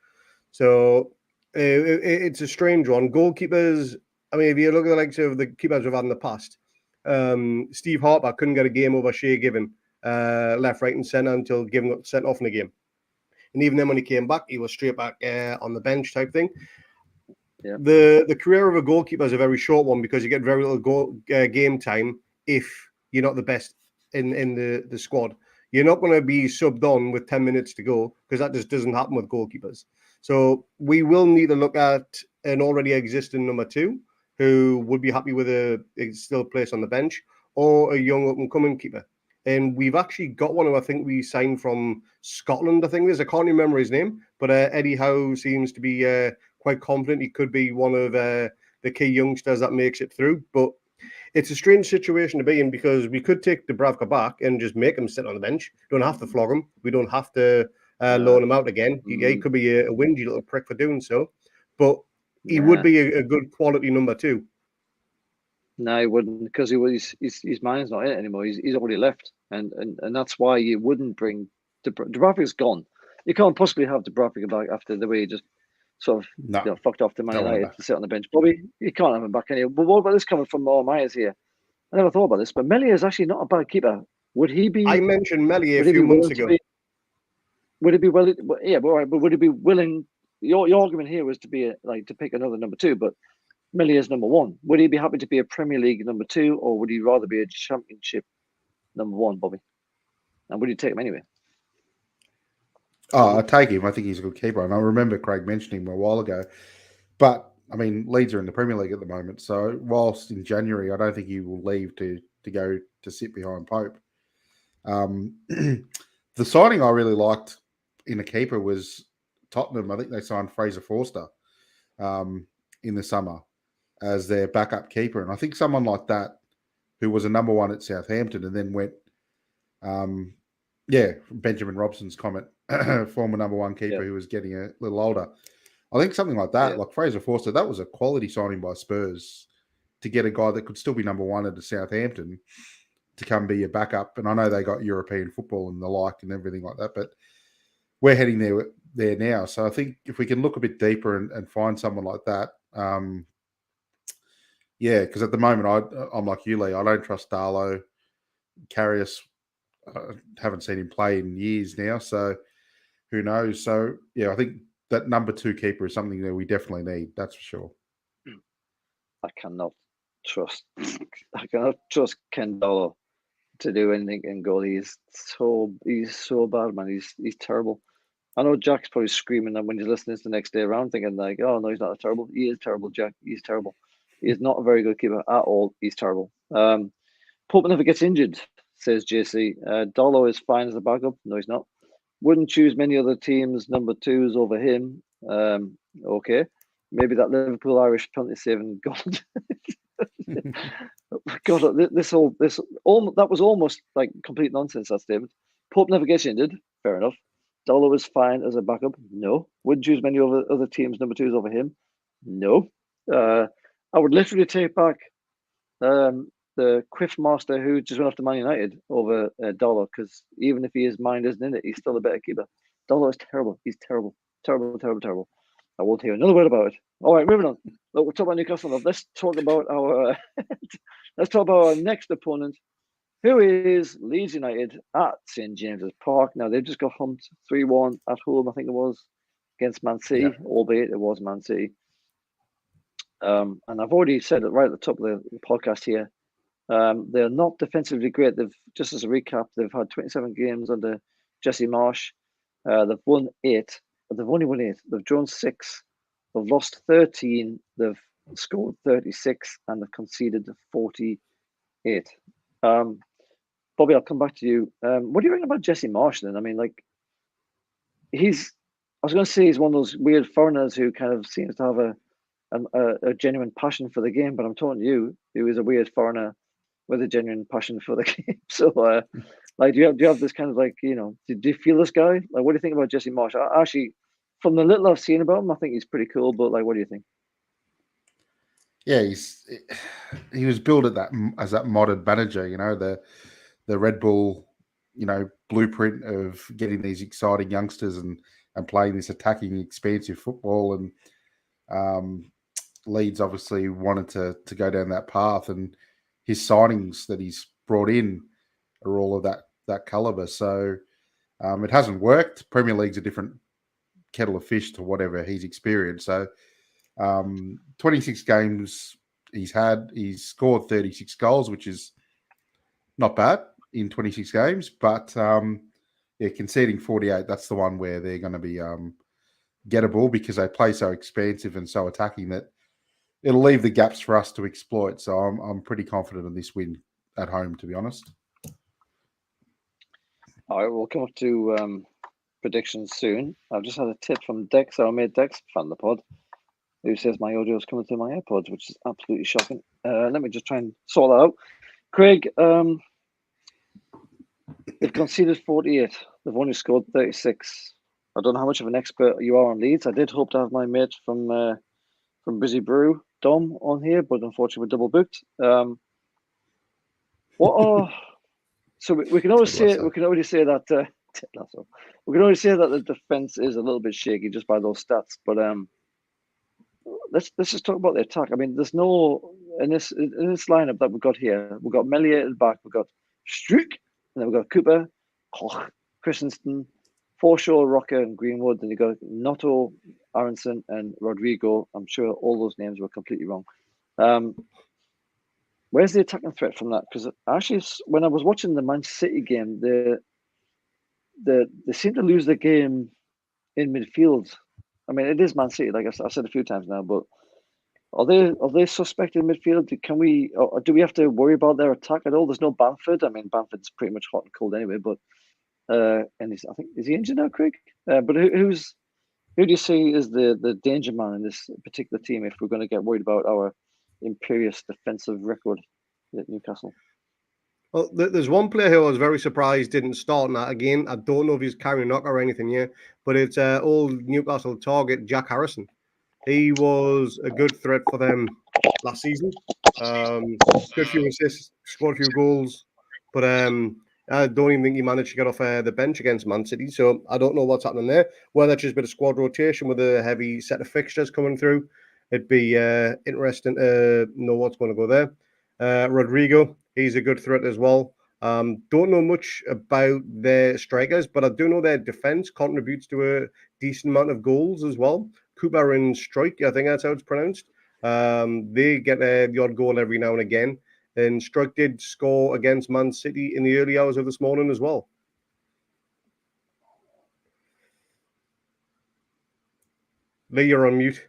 So it's a strange one. Goalkeepers, I mean, if you look at the likes of the keepers we've had in the past, Steve Harper couldn't get a game over Shea Given, left, right, and centre until Given got sent off in the game. And even then, when he came back, he was straight back on the bench type thing. Yeah. The career of a goalkeeper is a very short one because you get very little game time if you're not the best in the squad. You're not going to be subbed on with 10 minutes to go because that just doesn't happen with goalkeepers. So we will need to look at an already existing number 2 who would be happy with a still place on the bench or a young up-and-coming keeper. And we've actually got one who I think we signed from Scotland, I think it is. I can't remember his name, but Eddie Howe seems to be quite confident he could be one of the key youngsters that makes it through. But it's a strange situation to be in because we could take Dubravka back and just make him sit on the bench. We don't have to flog him. We don't have to loan him out again. He could be a whingy little prick for doing so. But he would be a good quality number 2. No, he wouldn't, because his mind's not in it anymore. He's already left, and that's why you wouldn't bring Dubravka's gone. You can't possibly have Dubravka back after the way he just sort of fucked off to Man United to sit on the bench. Bobby, you can't have him back anyway. But what about this coming from all Myers here? I never thought about this, but Melia is actually not a bad keeper. Would he be? I mentioned Melia a few months ago. Would it be willing? Yeah, but all right. But would it be willing? Your argument here was to be to pick another number 2, but Melia is number 1. Would he be happy to be a Premier League number 2, or would he rather be a Championship number 1, Bobby? And would you take him anyway? Oh, I take him. I think he's a good keeper, and I remember Craig mentioning him a while ago. But I mean, Leeds are in the Premier League at the moment, so whilst in January, I don't think he will leave to go to sit behind Pope. The signing I really liked in a keeper was Tottenham. I think they signed Fraser Forster in the summer as their backup keeper, and I think someone like that who was a number 1 at Southampton and then went, Benjamin Robson's comment, former number 1 keeper who was getting a little older. I think something like that, like Fraser Forster, that was a quality signing by Spurs to get a guy that could still be number 1 at Southampton to come be your backup. And I know they got European football and the like and everything like that, but we're heading there now. So I think if we can look a bit deeper and find someone like that, because at the moment I'm like you, Lee. I don't trust Darlow. Karius, haven't seen him play in years now, so who knows? So yeah, I think that number 2 keeper is something that we definitely need. That's for sure. I cannot trust Ken Darlow to do anything in goal. He's so bad, man. He's terrible. I know Jack's probably screaming that when he's listening the next day around, thinking like, "Oh no, he's not terrible. He is terrible, Jack. He's terrible. He is not a very good keeper at all. He's terrible." Pope never gets injured, says JC. Darlow is fine as a backup. No, he's not. Wouldn't choose many other teams' number 2s over him. Okay, maybe that Liverpool Irish penalty saving God. God, that was almost like complete nonsense. That statement. Pope never gets injured. Fair enough. Darlow is fine as a backup. No. Wouldn't choose many other teams' number 2s over him. No. I would literally take back the Quiff Master who just went off to Man United over Darlow, because even if his mind isn't in it, he's still a better keeper. Darlow is terrible. He's terrible. Terrible. I won't hear another word about it. All right, moving on. Look, we'll talk about Newcastle. Let's talk about our next opponent, who is Leeds United at St James's Park. Now, they've just got humped 3-1 at home, I think it was, against Man City, albeit it was Man City. And I've already said it right at the top of the podcast here. They're not defensively great. Just as a recap, they've had 27 games under Jesse Marsh. They've won 8. They've only won 8. They've drawn 6. They've lost 13. They've scored 36, and they've conceded 48. Bobby, I'll come back to you. What do you reckon about Jesse Marsh then? I mean, like, I was going to say he's one of those weird foreigners who kind of seems to have a genuine passion for the game, but I'm talking to you, who is a weird foreigner with a genuine passion for the game. So, like, do you have this kind of like, do you feel this guy? Like, what do you think about Jesse Marsh? Actually, from the little I've seen about him, I think he's pretty cool. But like, what do you think? Yeah, he was billed as that modern manager. The Red Bull, blueprint of getting these exciting youngsters and playing this attacking, expansive football. And Leeds obviously wanted to go down that path, and his signings that he's brought in are all of that caliber. So it hasn't worked. Premier League's a different kettle of fish to whatever he's experienced. So 26 games he's scored 36 goals, which is not bad in 26 games, but conceding 48, that's the one where they're going to be gettable because they play so expansive and so attacking that it'll leave the gaps for us to exploit. So I'm pretty confident in this win at home, to be honest. All right, we'll come up to predictions soon. I've just had a tip from Dex, our mate Dex, fan of the pod, who says my audio is coming through my AirPods, which is absolutely shocking. Let me just try and sort that out. Craig, they've conceded 48. They've only scored 36. I don't know how much of an expert you are on Leeds. I did hope to have my mate from Busy Brew, Dom, on here, but unfortunately we're double booked. So we can always say that we can already say that the defense is a little bit shaky just by those stats. But let's just talk about the attack. I mean, there's no in this lineup that we've got here. We've got Melier at the back. We've got Struik, and then we've got Cooper, Koch, Christensen, Forshaw, Rocker, and Greenwood. Then you've got Notto, Aronson, and Rodrigo. I'm sure all those names were completely wrong. Where's the attacking threat from that? Because actually, when I was watching the Manchester City game, they seem to lose the game in midfield. I mean, it is Man City, like I've said a few times now, but are they suspect in midfield? Do we have to worry about their attack at all? There's no Bamford. I mean, Bamford's pretty much hot and cold anyway, but and is he injured now, Craig? But who do you see as the danger man in this particular team if we're going to get worried about our imperious defensive record at Newcastle? Well, there's one player who I was very surprised didn't start in that again. I don't know if he's carrying knock or anything yet, but it's old Newcastle target, Jack Harrison. He was a good threat for them last season. Good few assists, scored a few goals, but I don't even think he managed to get off the bench against Man City. So I don't know what's happening there. Whether that's just a bit of squad rotation with a heavy set of fixtures coming through, it'd be interesting to know what's going to go there. Rodrigo, he's a good threat as well. Don't know much about their strikers, but I do know their defense contributes to a decent amount of goals as well. Cooper and Struik, I think that's how it's pronounced. They get the odd goal every now and again. And Struik did score against Man City in the early hours of this morning as well. Lee, you're on mute.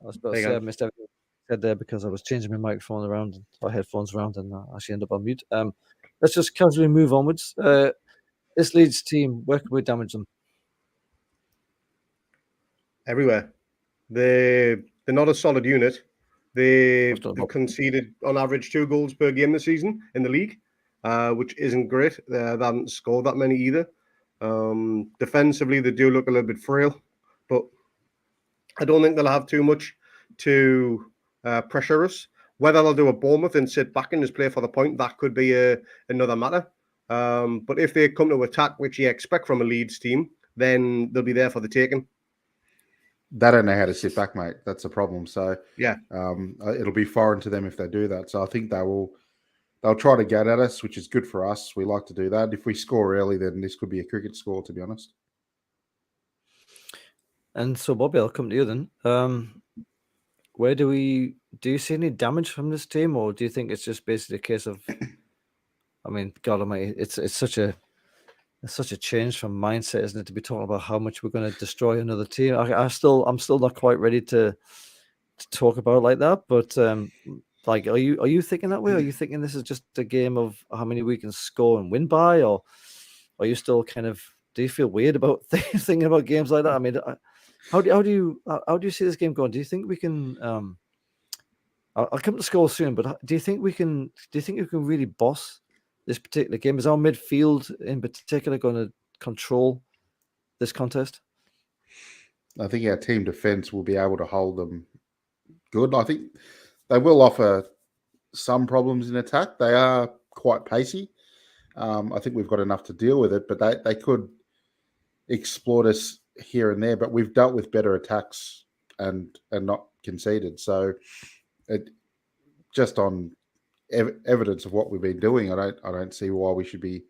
I was about to say I missed everything I said there because I was changing my microphone around and my headphones around and I actually ended up on mute. Let's just casually move onwards. This Leeds team, where can we damage them? Everywhere. They're not a solid unit. They've conceded on average 2 goals per game this season in the league, which isn't great. They haven't scored that many either. Defensively, they do look a little bit frail, but I don't think they'll have too much to pressure us. Whether they'll do a Bournemouth and sit back and just play for the point, that could be another matter. But if they come to attack, which you expect from a Leeds team, then they'll be there for the taking. They don't know how to sit back, mate. That's a problem. So yeah, it'll be foreign to them if they do that. So I think they'll try to get at us, which is good for us. We like to do that. If we score early, then this could be a cricket score, to be honest. And so, Bobby, I'll come to you then. where do you see any damage from this team, or do you think it's just basically a case of, I mean, God Almighty, it's such a change from mindset, isn't it, to be talking about how much we're going to destroy another team? I'm still not quite ready to talk about it like that. But like, are you thinking that way? Are you thinking this is just a game of how many we can score and win by, or are you still kind of? Do you feel weird about thinking about games like that? I mean, how do you see this game going? Do you think we can? I'll come to score soon, but do you think we can? Do you think you can really boss this particular game? Is our midfield in particular going to control this contest? I think our team defence will be able to hold them good. I think they will offer some problems in attack. They are quite pacey. I think we've got enough to deal with it, but they could exploit us here and there. But we've dealt with better attacks and not conceded. So it just on evidence of what we've been doing, I don't see why we should be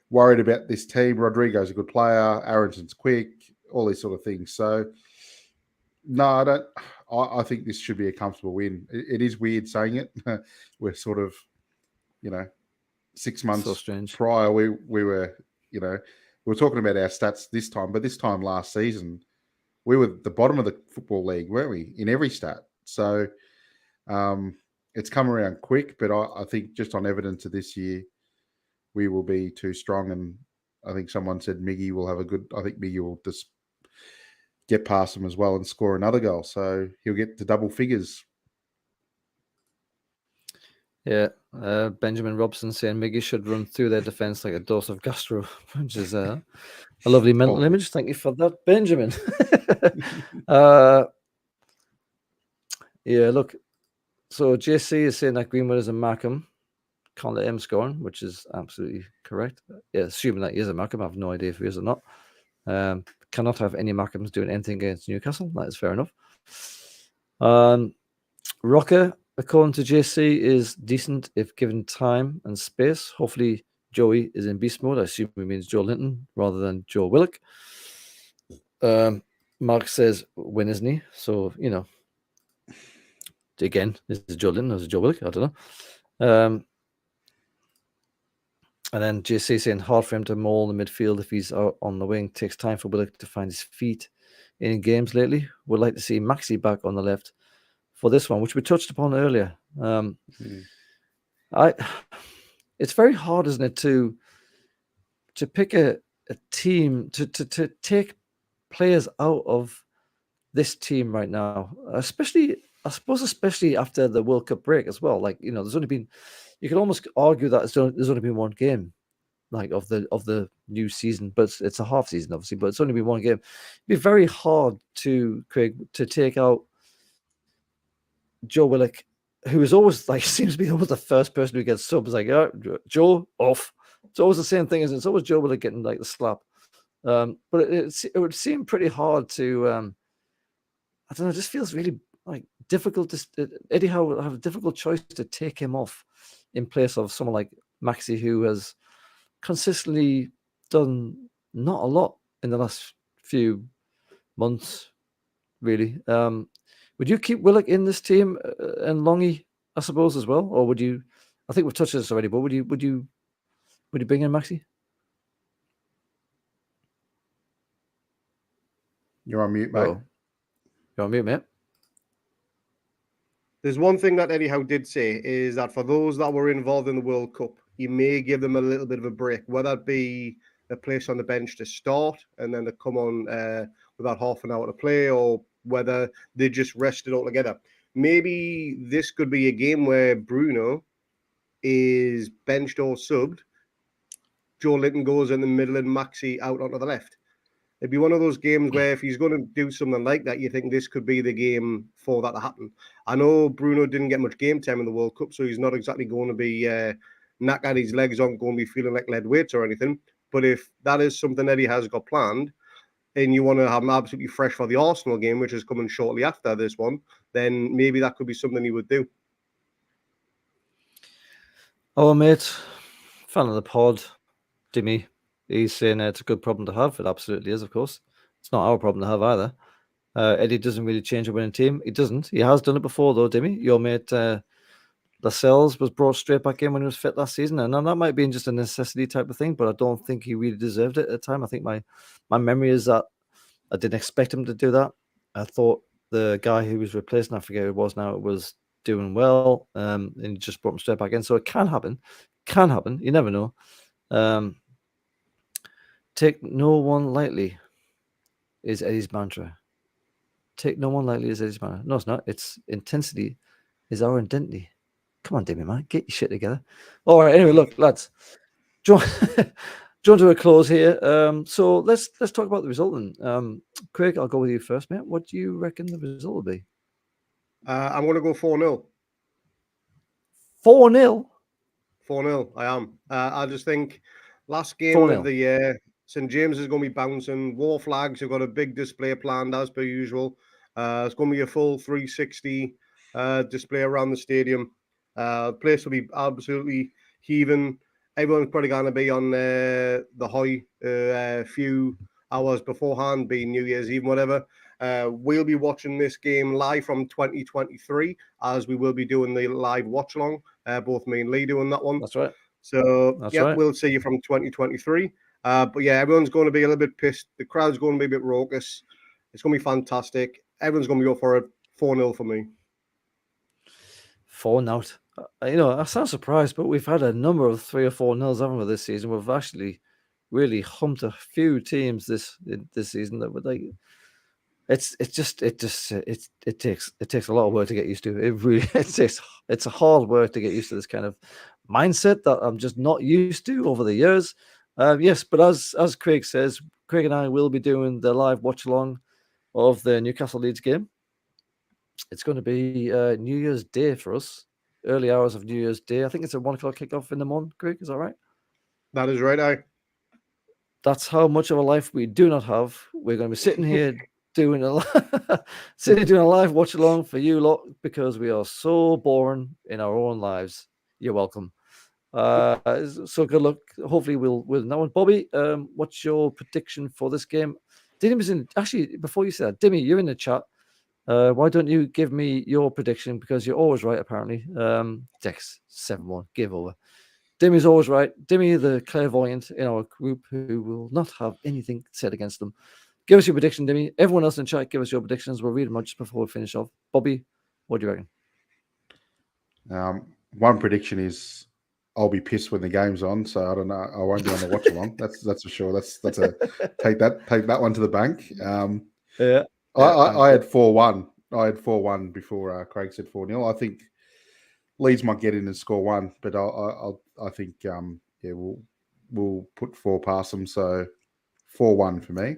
worried about this team. Rodrigo's a good player. Aronson's quick. All these sort of things. So no, I don't. I think this should be a comfortable win. It is weird saying it. We're sort of, 6 months So strange. prior, we were, we were talking about our stats this time, but this time last season, we were at the bottom of the football league, weren't we? In every stat. So it's come around quick, but I think just on evidence of this year, we will be too strong. And I think someone said Miggy will have I think Miggy will just get past him as well and score another goal. So he'll get to double figures. Yeah, Benjamin Robson saying Miggy should run through their defence like a dose of gastro, which is a lovely mental image. Thank you for that, Benjamin. Yeah, look. So JC is saying that Greenwood is a Markham. Can't let him score, which is absolutely correct. Yeah, assuming that he is a Markham. I have no idea if he is or not. Cannot have any Markhams doing anything against Newcastle. That is fair enough. Rocker, according to JC, is decent if given time and space. Hopefully, Joey is in beast mode. I assume he means Joe Linton rather than Joe Willock. Mark says win, isn't he? So, again, is it Joe Linton or is it Joe Willock? I don't know. And then JC saying hard for him to maul the midfield if he's out on the wing. Takes time for Willock to find his feet in games lately. Would like to see Maxi back on the left for this one, which we touched upon earlier. It's very hard, isn't it, to pick a team to take players out of this team right now, especially after the World Cup break as well. Like, there's only been, you could almost argue that there's only been one game, like of the new season, but it's a half season obviously, but it's only been one game. It'd be very hard to take out Joe Willock, who is always seems to be almost the first person who gets subbed. It's like, Joe off. It's always the same thing, isn't it? It's always Joe Willock getting the slap. But it would seem pretty hard to I don't know. It just feels really difficult to Eddie Howe will have a difficult choice to take him off in place of someone like Maxi, who has consistently done not a lot in the last few months, really. Would you keep Willock in this team and Longy, I suppose, as well, or would you? I think we've touched on this already, but would you bring in Maxi? You're on mute, mate. You're on mute, mate. There's one thing that Eddie Howe did say is that for those that were involved in the World Cup, you may give them a little bit of a break, whether it be a place on the bench to start and then to come on without half an hour to play, or whether they just rested altogether. Maybe this could be a game where Bruno is benched or subbed. Joe Linton goes in the middle and Maxi out onto the left. It'd be one of those games where if he's going to do something like that, you think this could be the game for that to happen. I know Bruno didn't get much game time in the World Cup, so he's not exactly going to be knackered. His legs aren't going to be feeling like lead weights or anything. But if that is something Eddie has got planned, and you want to have him absolutely fresh for the Arsenal game, which is coming shortly after this one, then maybe that could be something he would do. Oh, mate, fan of the pod, Dimmy. He's saying it's a good problem to have. It absolutely is, of course. It's not our problem to have either. Eddie doesn't really change a winning team. He doesn't. He has done it before, though, Dimmy. Your mate Lascelles was brought straight back in when he was fit last season, and that might be just a necessity type of thing, but I don't think he really deserved it at the time. I think my memory is that I didn't expect him to do that. I thought the guy who was replacing, I forget who it was now, was doing well, and he just brought him straight back in. So it can happen. Can happen. You never know. Take no one lightly is Eddie's mantra. Take no one lightly is Eddie's mantra. No, it's not. It's intensity is our identity. Come on, Dimmy, man. Get your shit together. All right. Anyway, look, lads. Drawn to a close here. So let's talk about the result then. Craig, I'll go with you first, mate. What do you reckon the result will be? I'm going to go 4-0. 4-0? 4-0, I am. I just think last game 4-0. of the year, St. James is going to be bouncing. War Flags have got a big display planned as per usual. It's going to be a full 360 display around the stadium. The place will be absolutely heaving. Everyone's probably going to be on the high a few hours beforehand, being New Year's Eve, whatever. We'll be watching this game live from 2023, as we will be doing the live watch along. Both me and Lee doing that one. That's right. So, That's yeah, right. we'll see you from 2023. But yeah, everyone's going to be a little bit pissed. The crowd's going to be a bit raucous. It's going to be fantastic. Everyone's going to be up for it. 4-0 for me. 4-0. I sound surprised, but we've had a number of 3 or 4-0s, haven't we, this season? We've actually really humped a few teams this season that would like. It takes a lot of work to get used to. It really it's a hard work to get used to this kind of mindset that I'm just not used to over the years. Yes, but as Craig says, Craig and I will be doing the live watch along of the Newcastle Leeds game. It's going to be New Year's Day for us. Early hours of New Year's Day. I think it's a 1 o'clock kickoff in the morning. Craig, is that right? That is right, That's how much of a life we do not have. We're going to be sitting here doing a live watch along for you lot because we are so boring in our own lives. You're welcome. So good luck. Hopefully we'll win that one. Bobby, what's your prediction for this game? Dimmy was in. Actually, before you said that, Dimmy, you're in the chat. Why don't you give me your prediction, because you're always right apparently. Dex 7-1, give over. Dimmy's always right. Dimmy, the clairvoyant in our group, who will not have anything said against them. Give us your prediction, Dimmy. Everyone else in chat, give us your predictions. We'll read them out just before we finish off. Bobby, what do you reckon? One prediction is I'll be pissed when the game's on, so I don't know. I won't be on the watch along. That's for sure. That's a take that one to the bank. Yeah. I had 4-1. I had 4-1 before Craig said 4-0. I think Leeds might get in and score one, but I think we'll put 4 past them. So 4-1 for me.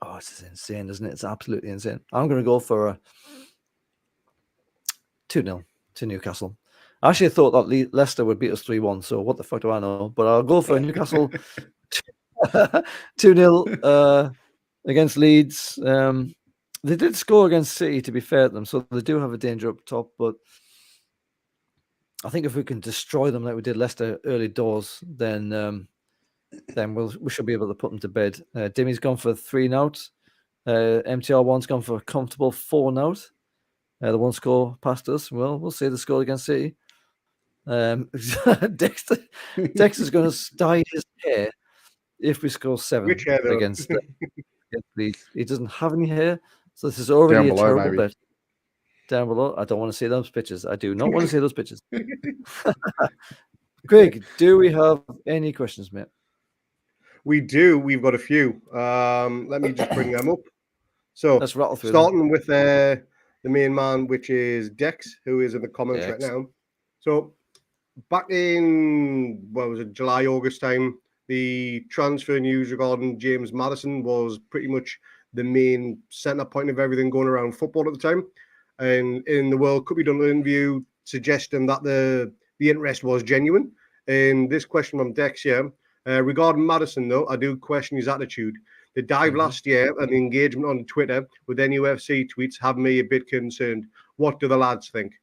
Oh, this is insane, isn't it? It's absolutely insane. I'm going to go for a 2-0 to Newcastle. I actually thought that Leicester would beat us 3-1, so what the fuck do I know? But I'll go for Newcastle 2-0 against Leeds. They did score against City, to be fair to them, so they do have a danger up top, but I think if we can destroy them like we did Leicester early doors, then we should be able to put them to bed. Dimmy's gone for 3-0. MTR1's gone for a comfortable 4-0. The one score past us. Well, we'll see the score against City. Dexter's going to dye his hair if we score 7 Which hair, though? against Leeds. He doesn't have any hair, so this is already a terrible bet. Down below, I don't want to see those pictures. I do not want to see those pictures. Craig, do we have any questions, mate? We do. We've got a few. Let me just bring them up. So let's rattle through starting them. with the main man, which is Dex, who is in the comments right now. So back in, what was it, July, August time, the transfer news regarding James Maddison was pretty much the main centre point of everything going around football at the time. And in the World Cup, he done an interview suggesting that the interest was genuine. And this question from Dex here, regarding Maddison, though, I do question his attitude. The dive last year and the engagement on Twitter with NUFC tweets have me a bit concerned. What do the lads think?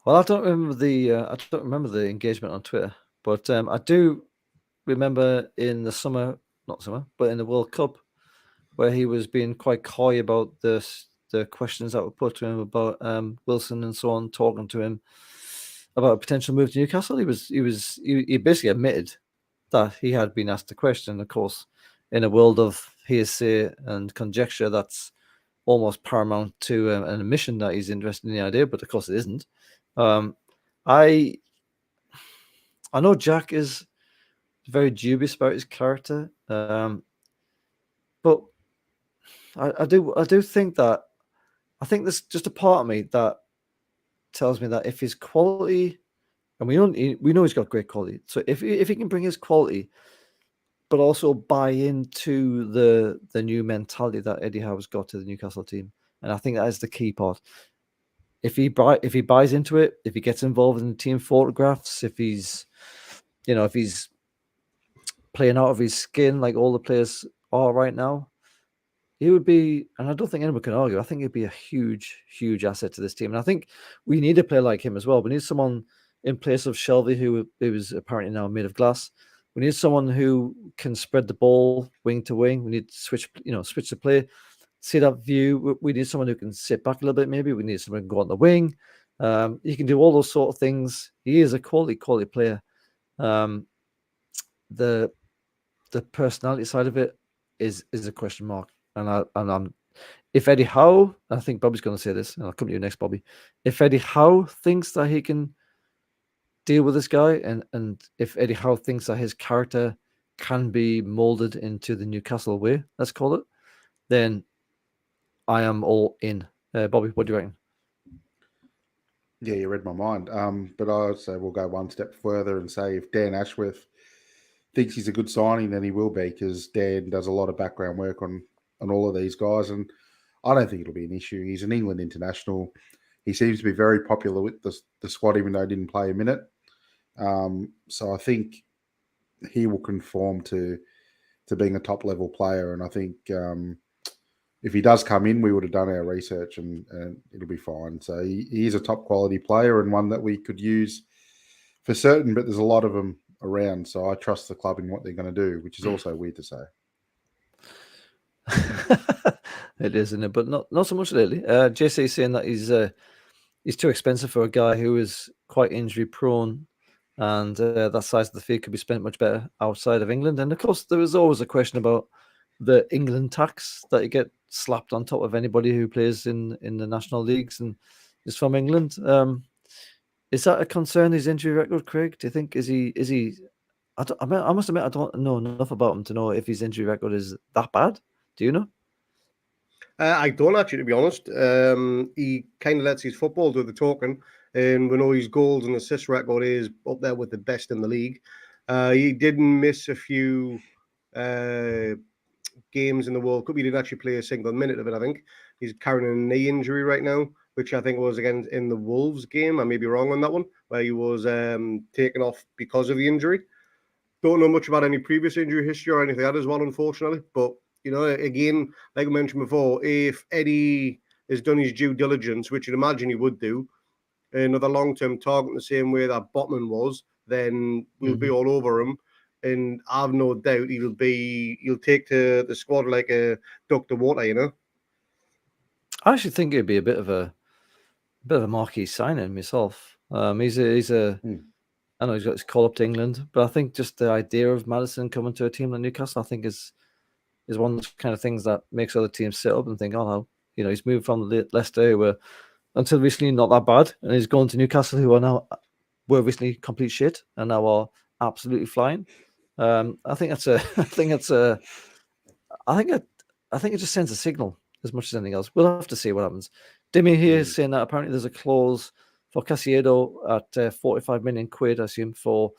Well, I don't remember the engagement on Twitter, but I do remember in the summer, not summer, but in the World Cup where he was being quite coy about the questions that were put to him about Wilson and so on, talking to him about a potential move to Newcastle. He basically admitted that he had been asked the question. Of course, in a world of hearsay and conjecture, that's almost paramount to an admission that he's interested in the idea, but of course it isn't. I know Jack is very dubious about his character, but I do think that I think there's just a part of me that tells me that if his quality, and we know he's got great quality, so if he can bring his quality, but also buy into the new mentality that Eddie Howe's got to the Newcastle team, and I think that is the key part. If he buys into it, if he gets involved in the team photographs, if he's playing out of his skin like all the players are right now, he would be, and I don't think anyone can argue, I think he'd be a huge, huge asset to this team. And I think we need a player like him as well. We need someone in place of Shelby, who is apparently now made of glass. We need someone who can spread the ball wing to wing. We need to switch the play, see that view. We need someone who can sit back a little bit, maybe. We need someone who can go on the wing. He can do all those sort of things. He is a quality player. The personality side of it is a question mark. And I'm if Eddie Howe, I think Bobby's going to say this, and I'll come to you next, Bobby. If Eddie Howe thinks that he can deal with this guy, and if Eddie Howe thinks that his character can be molded into the Newcastle way, let's call it, then I am all in. Bobby, what do you reckon? Yeah, you read my mind. But I would say we'll go one step further and say if Dan Ashworth thinks he's a good signing, then he will be, because Dan does a lot of background work on all of these guys, and I don't think it'll be an issue. He's an England international. He seems to be very popular with the squad, even though he didn't play a minute. So I think he will conform to being a top level player, and I think if he does come in, we would have done our research and it'll be fine. So he is a top quality player and one that we could use for certain, but there's a lot of them around, so I trust the club in what they're going to do, which is also weird to say. It is, isn't it? But not so much lately. JC saying that he's too expensive for a guy who is quite injury prone, and that size of the fee could be spent much better outside of England. And of course, there is always a question about the England tax that you get slapped on top of anybody who plays in the national leagues and is from England. Is that a concern? His injury record, Craig? Do you think is he? I must admit, I don't know enough about him to know if his injury record is that bad. Do you know? I don't actually, to be honest. He kind of lets his football do the talking, and we know his goals and assist record is up there with the best in the league. He didn't miss a few games in the World Cup. He didn't actually play a single minute of it, I think. He's carrying a knee injury right now, which I think was again in the Wolves game. I may be wrong on that one, where he was taken off because of the injury. Don't know much about any previous injury history or anything like that as well, unfortunately. But, you know, again, like I mentioned before, if Eddie has done his due diligence, which you'd imagine he would do, another long-term target in the same way that Botman was, then we'll be all over him. And I've no doubt he'll take to the squad like a duck to water, you know. I actually think it'd be a bit of a marquee signing myself. He's a I know he's got his call up to England, but I think just the idea of Maddison coming to a team like Newcastle, I think is one of those kind of things that makes other teams sit up and think, oh no, you know, he's moved from Leicester, who were until recently not that bad, and he's gone to Newcastle, who were recently complete shit and now are absolutely flying. I think it just sends a signal as much as anything else. We'll have to see what happens. Demi here is saying that apparently there's a clause for Caicedo at 45 million quid, I assume, for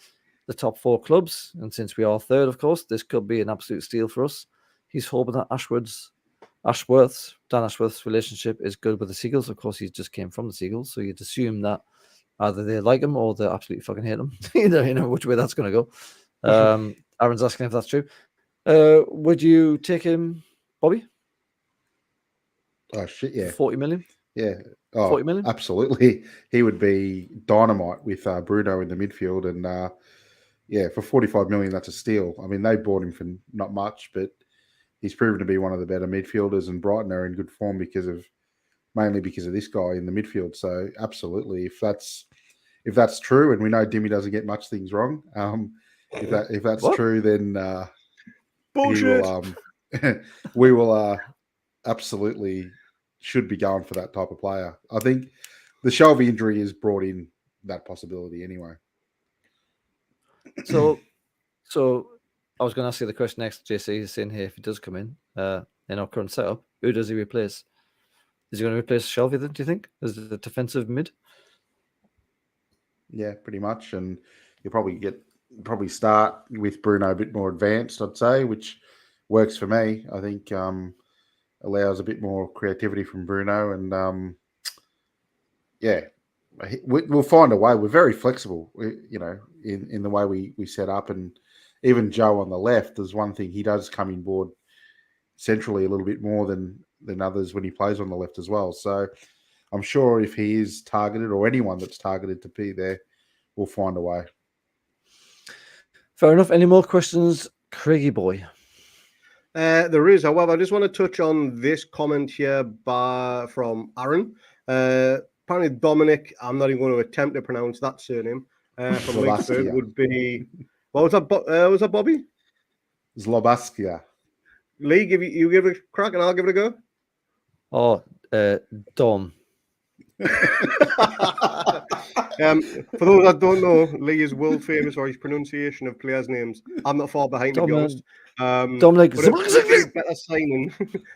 the top four clubs. And since we are third, of course, this could be an absolute steal for us. He's hoping that Dan Ashworth's relationship is good with the Seagulls. Of course, he just came from the Seagulls, so you'd assume that either they like him or they absolutely fucking hate him. You know which way that's going to go. Aaron's asking if that's true. Would you take him, Bobby? Oh shit! Yeah, 40 million. Yeah, 40 million. Absolutely, he would be dynamite with Bruno in the midfield, and for 45 million, that's a steal. I mean, they bought him for not much, but he's proven to be one of the better midfielders, and Brighton are in good form mainly because of this guy in the midfield. So absolutely, if that's true, and we know Dimmy doesn't get much things wrong, if that's What? true, then Bullshit. we will absolutely should be going for that type of player. I think the Shelby injury has brought in that possibility anyway. So I was going to ask you the question next. JC is saying here, if he does come in our current setup, who does he replace? Is he going to replace Shelby then, do you think, as the defensive mid? Yeah, pretty much. And you'll probably start with Bruno a bit more advanced, I'd say, which works for me. I think allows a bit more creativity from Bruno. And yeah, we'll find a way. We're very flexible, in the way we set up. And even Joe on the left, there's one thing, he does come in board centrally a little bit more than others when he plays on the left as well. So I'm sure if he is targeted, or anyone that's targeted to be there, we'll find a way. Fair enough. Any more questions, Craigie boy? There is, however, I just want to touch on this comment here from Aaron. Apparently, Dominic, I'm not even going to attempt to pronounce that surname, from Leedsburg would be. What was that? Was that Bobby? Zlobaskia. Lee, you give it a crack and I'll give it a go. Oh, Dom. For those that don't know, Lee is world famous for his pronunciation of players' names. I'm not far behind, to be honest. Dominic, better signing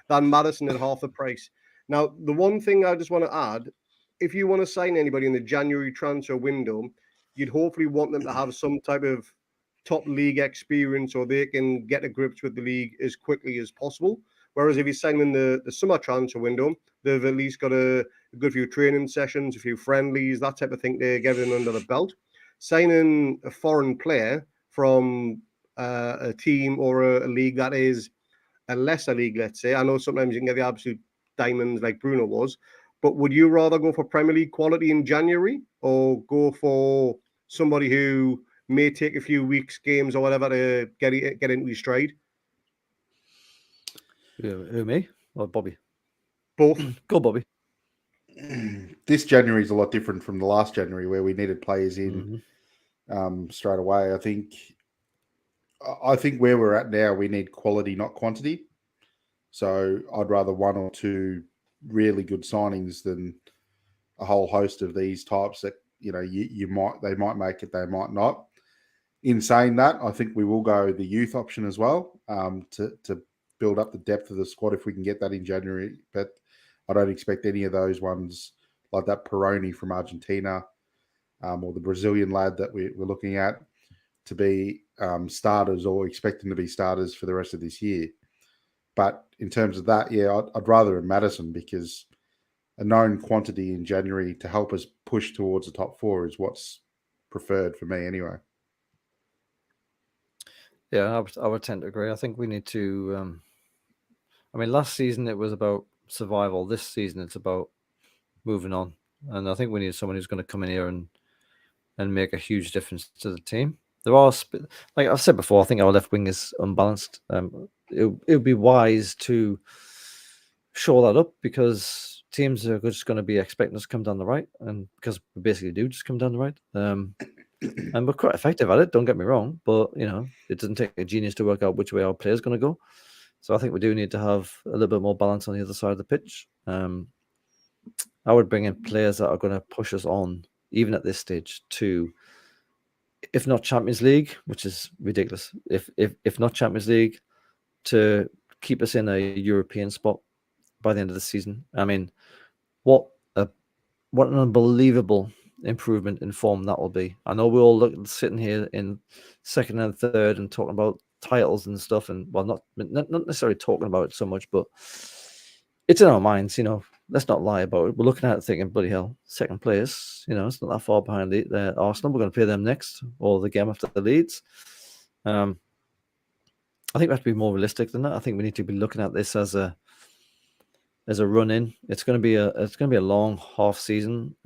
than Madison at half the price. Now, the one thing I just want to add, if you want to sign anybody in the January transfer window, you'd hopefully want them to have some type of top league experience, so they can get to grips with the league as quickly as possible. Whereas if you sign in the summer transfer window, they've at least got a good few training sessions, a few friendlies, that type of thing to get in under the belt. Signing a foreign player from a team or a league that is a lesser league, let's say. I know sometimes you can get the absolute diamonds like Bruno was, but would you rather go for Premier League quality in January or go for somebody who may take a few weeks, games or whatever to get into his stride? Who, me or Bobby? Both. Go, Bobby. This January is a lot different from the last January, where we needed players in straight away. I think where we're at now, we need quality, not quantity. So I'd rather one or two really good signings than a whole host of these types that they might make it, they might not. In saying that, I think we will go the youth option as well, to build up the depth of the squad if we can get that in January. But I don't expect any of those ones like that Peroni from Argentina, or the Brazilian lad that we're looking at, to be starters or expecting to be starters for the rest of this year. But in terms of that, yeah, I'd rather a Madison, because a known quantity in January to help us push towards the top four is what's preferred for me anyway. Yeah, I would tend to agree. I think we need to. Last season it was about survival. This season it's about moving on, and I think we need someone who's going to come in here and make a huge difference to the team. There are, like I've said before, I think our left wing is unbalanced. It would be wise to shore that up, because teams are just going to be expecting us to come down the right, and because we basically do just come down the right. And we're quite effective at it, don't get me wrong, but it doesn't take a genius to work out which way our player's going to go. So I think we do need to have a little bit more balance on the other side of the pitch. I would bring in players that are going to push us on, even at this stage, to, if not Champions League, which is ridiculous, if not Champions League, to keep us in a European spot by the end of the season. I mean, what an unbelievable improvement in form that will be. I know we're all sitting here in second and third and talking about titles and stuff, and well, not necessarily talking about it so much, but it's in our minds. Let's not lie about it. We're looking at it thinking, bloody hell, second place. It's not that far behind the Arsenal. We're going to play them next, or the game after the Leeds. I think we have to be more realistic than that. I think we need to be looking at this as a run in. It's going to be a long half season.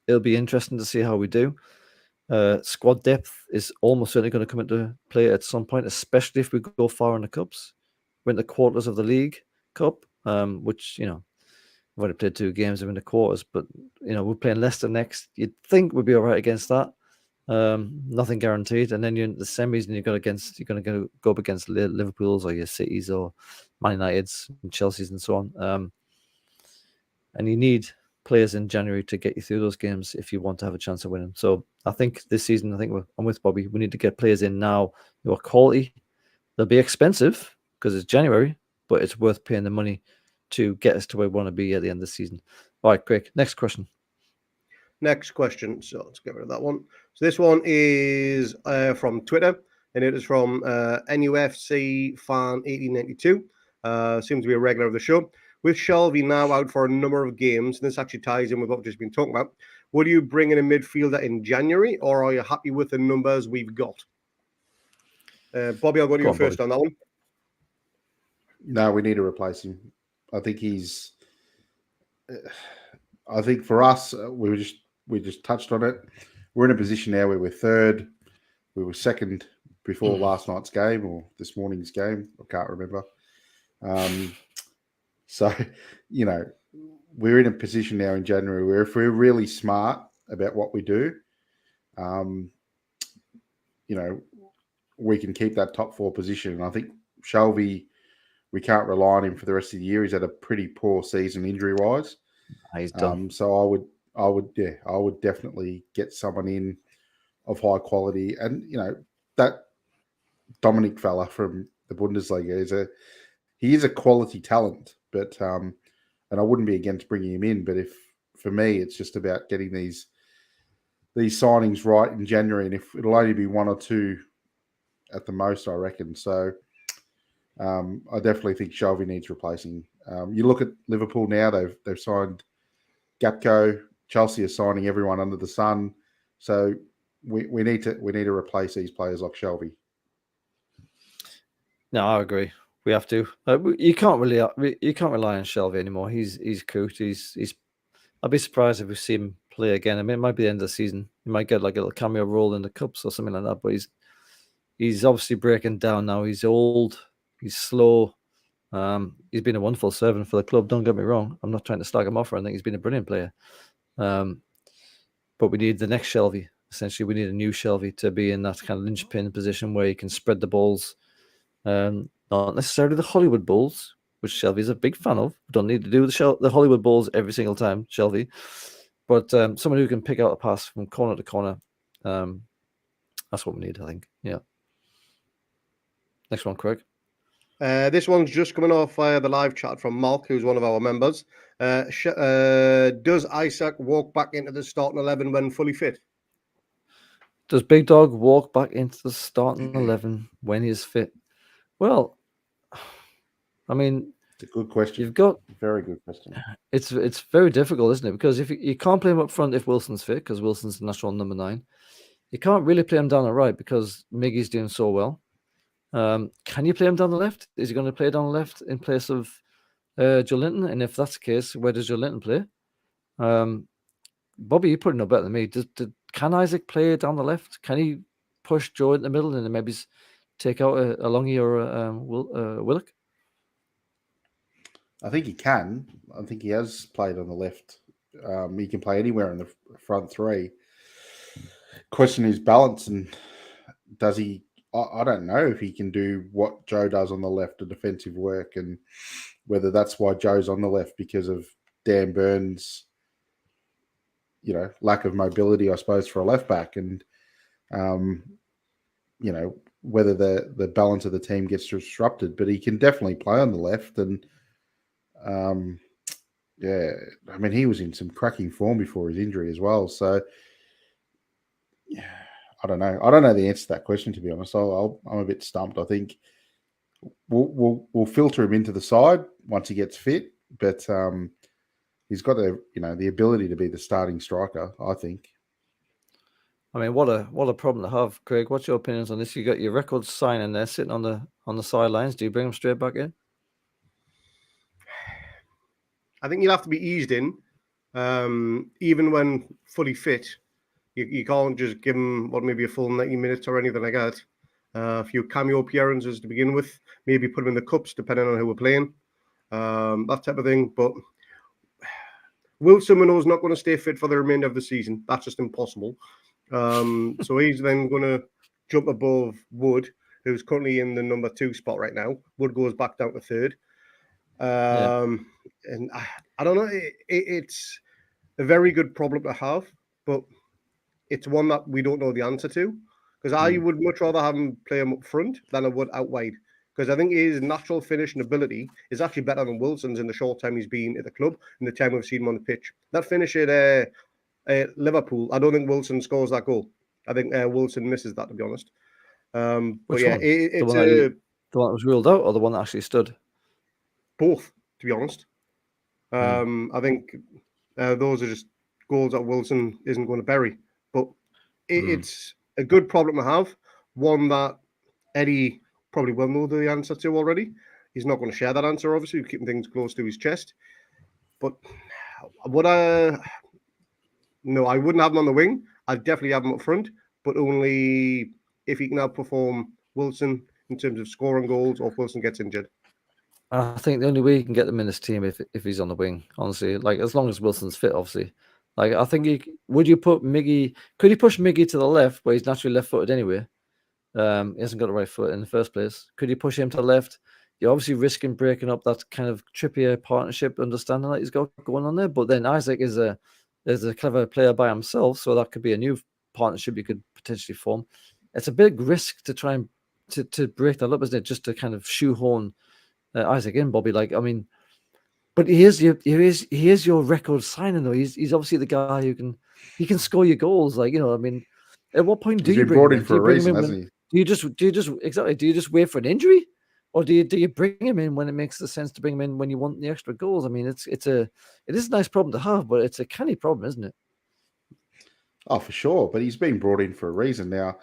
It'll be interesting to see how we do. Squad depth is almost certainly going to come into play at some point, especially if we go far in the cups. we're in the quarters of the League Cup, which, you know, we've only played 2 games in the quarters, but, you know, we're playing Leicester next. You'd think we'd be all right against that. Nothing guaranteed. And then you're in the semis and you're going to go up against Liverpool's or your Cities or Man United's and Chelsea's and so on. And you need players in January to get you through those games if you want to have a chance of winning. So I think this season, I'm with Bobby. We need to get players in now who are quality. They'll be expensive because it's January, but it's worth paying the money to get us to where we want to be at the end of the season. All right, Craig, next question. Next question. So let's get rid of that one. So this one is from Twitter, and it is from NUFC fan 1892. Seems to be a regular of the show. With Shelvey now out for a number of games, and this actually ties in with what we've just been talking about, will you bring in a midfielder in January, or are you happy with the numbers we've got? Bobby, I'll go to you first on that one. No, we need to replace him. I think he's. I think for us, we just touched on it. We're in a position now where we're third. We were second before last night's game or this morning's game. I can't remember. So, you know, we're in a position now in January where if we're really smart about what we do, you know, we can keep that top 4 position. And I think Shelvey, we can't rely on him for the rest of the year. He's had a pretty poor season injury-wise. He's done. So I would definitely get someone in of high quality. And, you know, that Dominic fella from the Bundesliga he is a quality talent, but and I wouldn't be against bringing him in. But for me, it's just about getting these signings right in January, and if it'll only be 1 or 2 at the most, I reckon. So I definitely think Shelvey needs replacing. You look at Liverpool now; they've signed Gakpo. Chelsea are signing everyone under the sun. So we need to replace these players like Shelvey. No, I agree. We have to. You can't rely on Shelvey anymore. He's cooked. I'd be surprised if we see him play again. I mean, it might be the end of the season. He might get like a little cameo role in the cups or something like that. But he's obviously breaking down now. He's old. He's slow. He's been a wonderful servant for the club. Don't get me wrong. I'm not trying to slag him off or anything. He's been a brilliant player. But we need the next Shelvey. Essentially, we need a new Shelvey to be in that kind of linchpin position where he can spread the balls. Not necessarily the Hollywood balls, which Shelvey's a big fan of. We don't need to do the Hollywood balls every single time, Shelvey. But someone who can pick out a pass from corner to corner. That's what we need, I think. Yeah. Next one, Craig. This one's just coming off the live chat from Malk, who's one of our members. Does Isaac walk back into the starting 11 when fully fit? Does Big Dog walk back into the starting 11 when he's fit? Well, I mean, it's a good question. You've got very good question. It's very difficult, isn't it? Because if you can't play him up front if Wilson's fit, because Wilson's the natural number 9, you can't really play him down the right because Miggy's doing so well. Can you play him down the left? Is he going to play down the left in place of Joe Linton? And if that's the case, where does Joe Linton play? Bobby, you probably know better than me. Can Isaac play down the left? Can he push Joe in the middle and then maybe take out a Longy or a Willock? I think he can. I think he has played on the left. He can play anywhere in the front 3. Question is balance, and does he? I don't know if he can do what Joe does on the left, the defensive work, and whether that's why Joe's on the left because of Dan Burns' lack of mobility, I suppose, for a left back, and whether the balance of the team gets disrupted. But he can definitely play on the left, and I mean, he was in some cracking form before his injury as well. So, I don't know. I don't know the answer to that question, to be honest. I'm a bit stumped. I think we'll filter him into the side once he gets fit, but he's got the ability to be the starting striker, I think. I mean, what a problem to have, Craig. What's your opinions on this? You got your record signing there sitting on the sidelines. Do you bring him straight back in? I think you'll have to be eased in, even when fully fit. You can't just give him maybe a full 90 minutes or anything like that. A few cameo appearances to begin with, maybe put him in the cups depending on who we're playing, that type of thing. But Wilson, we know, is not going to stay fit for the remainder of the season. That's just impossible. So he's then going to jump above Wood, who's currently in the number 2 spot right now. Wood goes back down to 3rd. And I don't know. It's a very good problem to have, but it's one that we don't know the answer to. Because I would much rather have him play him up front than I would out wide. Because I think his natural finishing ability is actually better than Wilson's in the short time he's been at the club and the time we've seen him on the pitch. That finish at Liverpool, I don't think Wilson scores that goal. I think Wilson misses that, to be honest. Which but yeah, one? it's the one that was ruled out, or the one that actually stood? Both, to be honest. I think those are just goals that Wilson isn't going to bury. But it's a good problem to have. One that Eddie probably will know the answer to already. He's not going to share that answer, obviously, keeping things close to his chest. But would I? No, I wouldn't have him on the wing. I'd definitely have him up front, but only if he can outperform Wilson in terms of scoring goals or if Wilson gets injured. I think the only way you can get them in this team if he's on the wing, honestly, like as long as Wilson's fit, obviously. Like I think would you put Miggy? Could he push Miggy to the left where he's naturally left-footed anyway? He hasn't got the right foot in the first place. Could you push him to the left? You're obviously risking breaking up that kind of Trippier partnership understanding that he's got going on there. But then Isaac is a clever player by himself, so that could be a new partnership you could potentially form. It's a big risk to try and to break that up, isn't it? Just to kind of shoehorn Isaac in, Bobby. Like, I mean, but he is your record signing though. He's obviously the guy who can score your goals. Like, you know, I mean, at what point do you bring him in? For a reason, hasn't he? Do you just wait for an injury, or do you bring him in when it makes the sense to bring him in when you want the extra goals? I mean, it is a nice problem to have, but it's a canny problem, isn't it? Oh, for sure. But he's been brought in for a reason. Now,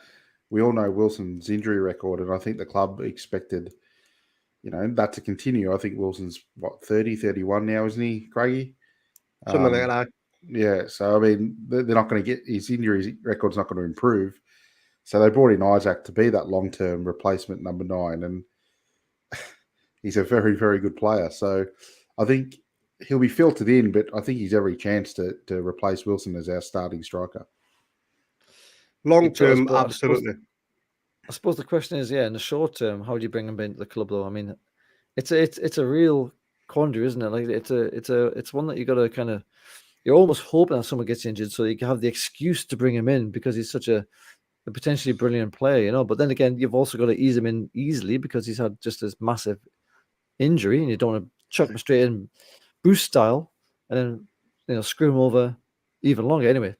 we all know Wilson's injury record, and I think the club expected, that to continue. I think Wilson's 30, 31 now, isn't he, Craigie? Something like that. Yeah. So I mean, they're not going to get his injury record's not going to improve. So they brought in Isaac to be that long-term replacement number 9, and he's a very, very good player. So I think he'll be filtered in, but I think he's every chance to replace Wilson as our starting striker. Long-term, absolutely. I suppose the question is, in the short term, how do you bring him into the club, though? I mean, it's a real quandary, isn't it? Like it's one that you got to kind of, you're almost hoping that someone gets injured so you can have the excuse to bring him in because he's such a potentially brilliant player, But then again, you've also got to ease him in easily because he's had just this massive injury, and you don't want to chuck him straight in Bruce style and then screw him over even longer. Anyway,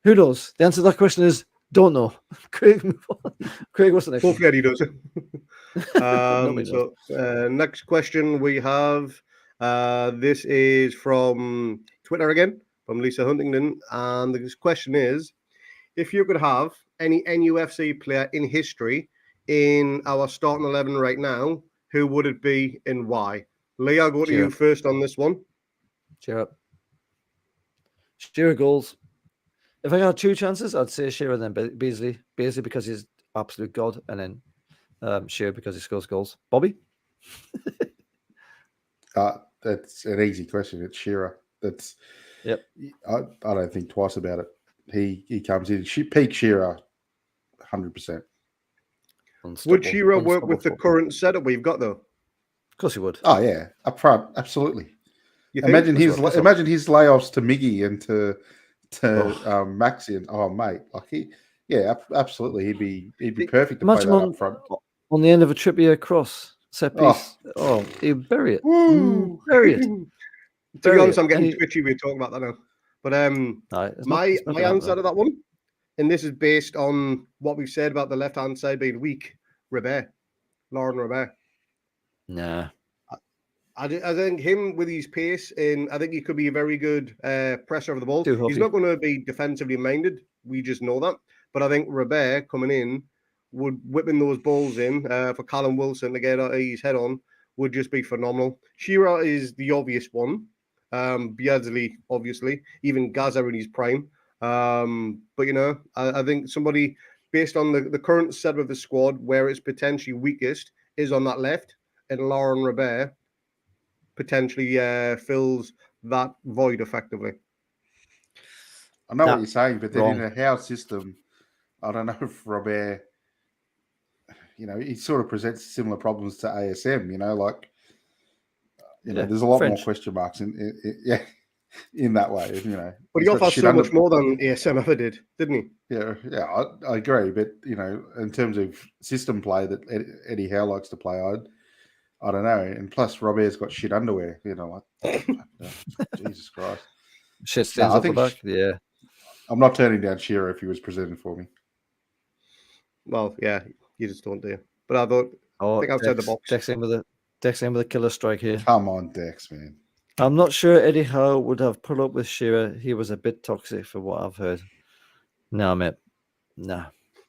who knows? The answer to that question is don't know. Craig, what's the next? Hopefully Eddie does it. Next question we have. This is from Twitter again, from Lisa Huntington, and this question is: if you could have any NUFC player in history in our starting 11 right now, who would it be and why? Lee, I'll go to you first on this one. Cheer up. Shearer goals. If I had 2 chances, I'd say Shearer and then Beasley. Beasley because he's absolute god, and then Shearer because he scores goals. Bobby? That's an easy question. It's Shearer. Yep. I don't think twice about it. He comes in. Peak Shearer, 100%. Would Shearer work with the current setup we've got, though? Of course he would. Oh, yeah. Up front, absolutely. Imagine his layoffs to Miggy and to Maxi. Oh, mate. Absolutely. He'd be perfect to play that up front. On the end of a Trippier cross set piece. He'd bury it. Bury it. To be honest, I'm getting twitchy with talking about that now. But my answer to that one, and this is based on what we've said about the left-hand side being weak, Lauren Robert. Nah. I think him with his pace, and I think he could be a very good presser of the ball. He's not going to be defensively minded. We just know that. But I think Robert coming in would whipping those balls in for Callum Wilson to get his head on would just be phenomenal. Shearer is the obvious one. Beardsley, obviously, even Gaza in his prime. But I think somebody based on the current set of the squad where it's potentially weakest is on that left, and Lauren Robert potentially fills that void effectively. I know Nah, what you're saying, but then wrong. in a house system, I don't know if Robert, he sort of presents similar problems to ASM. Like, there's a lot more French. question marks in that way. But he He's got offers shit so under- much more than ASM ever did, didn't he? Yeah, I agree. But in terms of system play that Eddie Howe likes to play, I don't know. And plus, Robert's got shit underwear. Jesus Christ. Shit stains I up the think back. Yeah. I'm not turning down Shearer if he was presented for me. Well, yeah, you just don't do. But I thought, think outside the box. Dex in with a killer strike here. Come on, Dex, man. I'm not sure Eddie Howe would have put up with Shearer. He was a bit toxic for what I've heard. No, mate. Nah.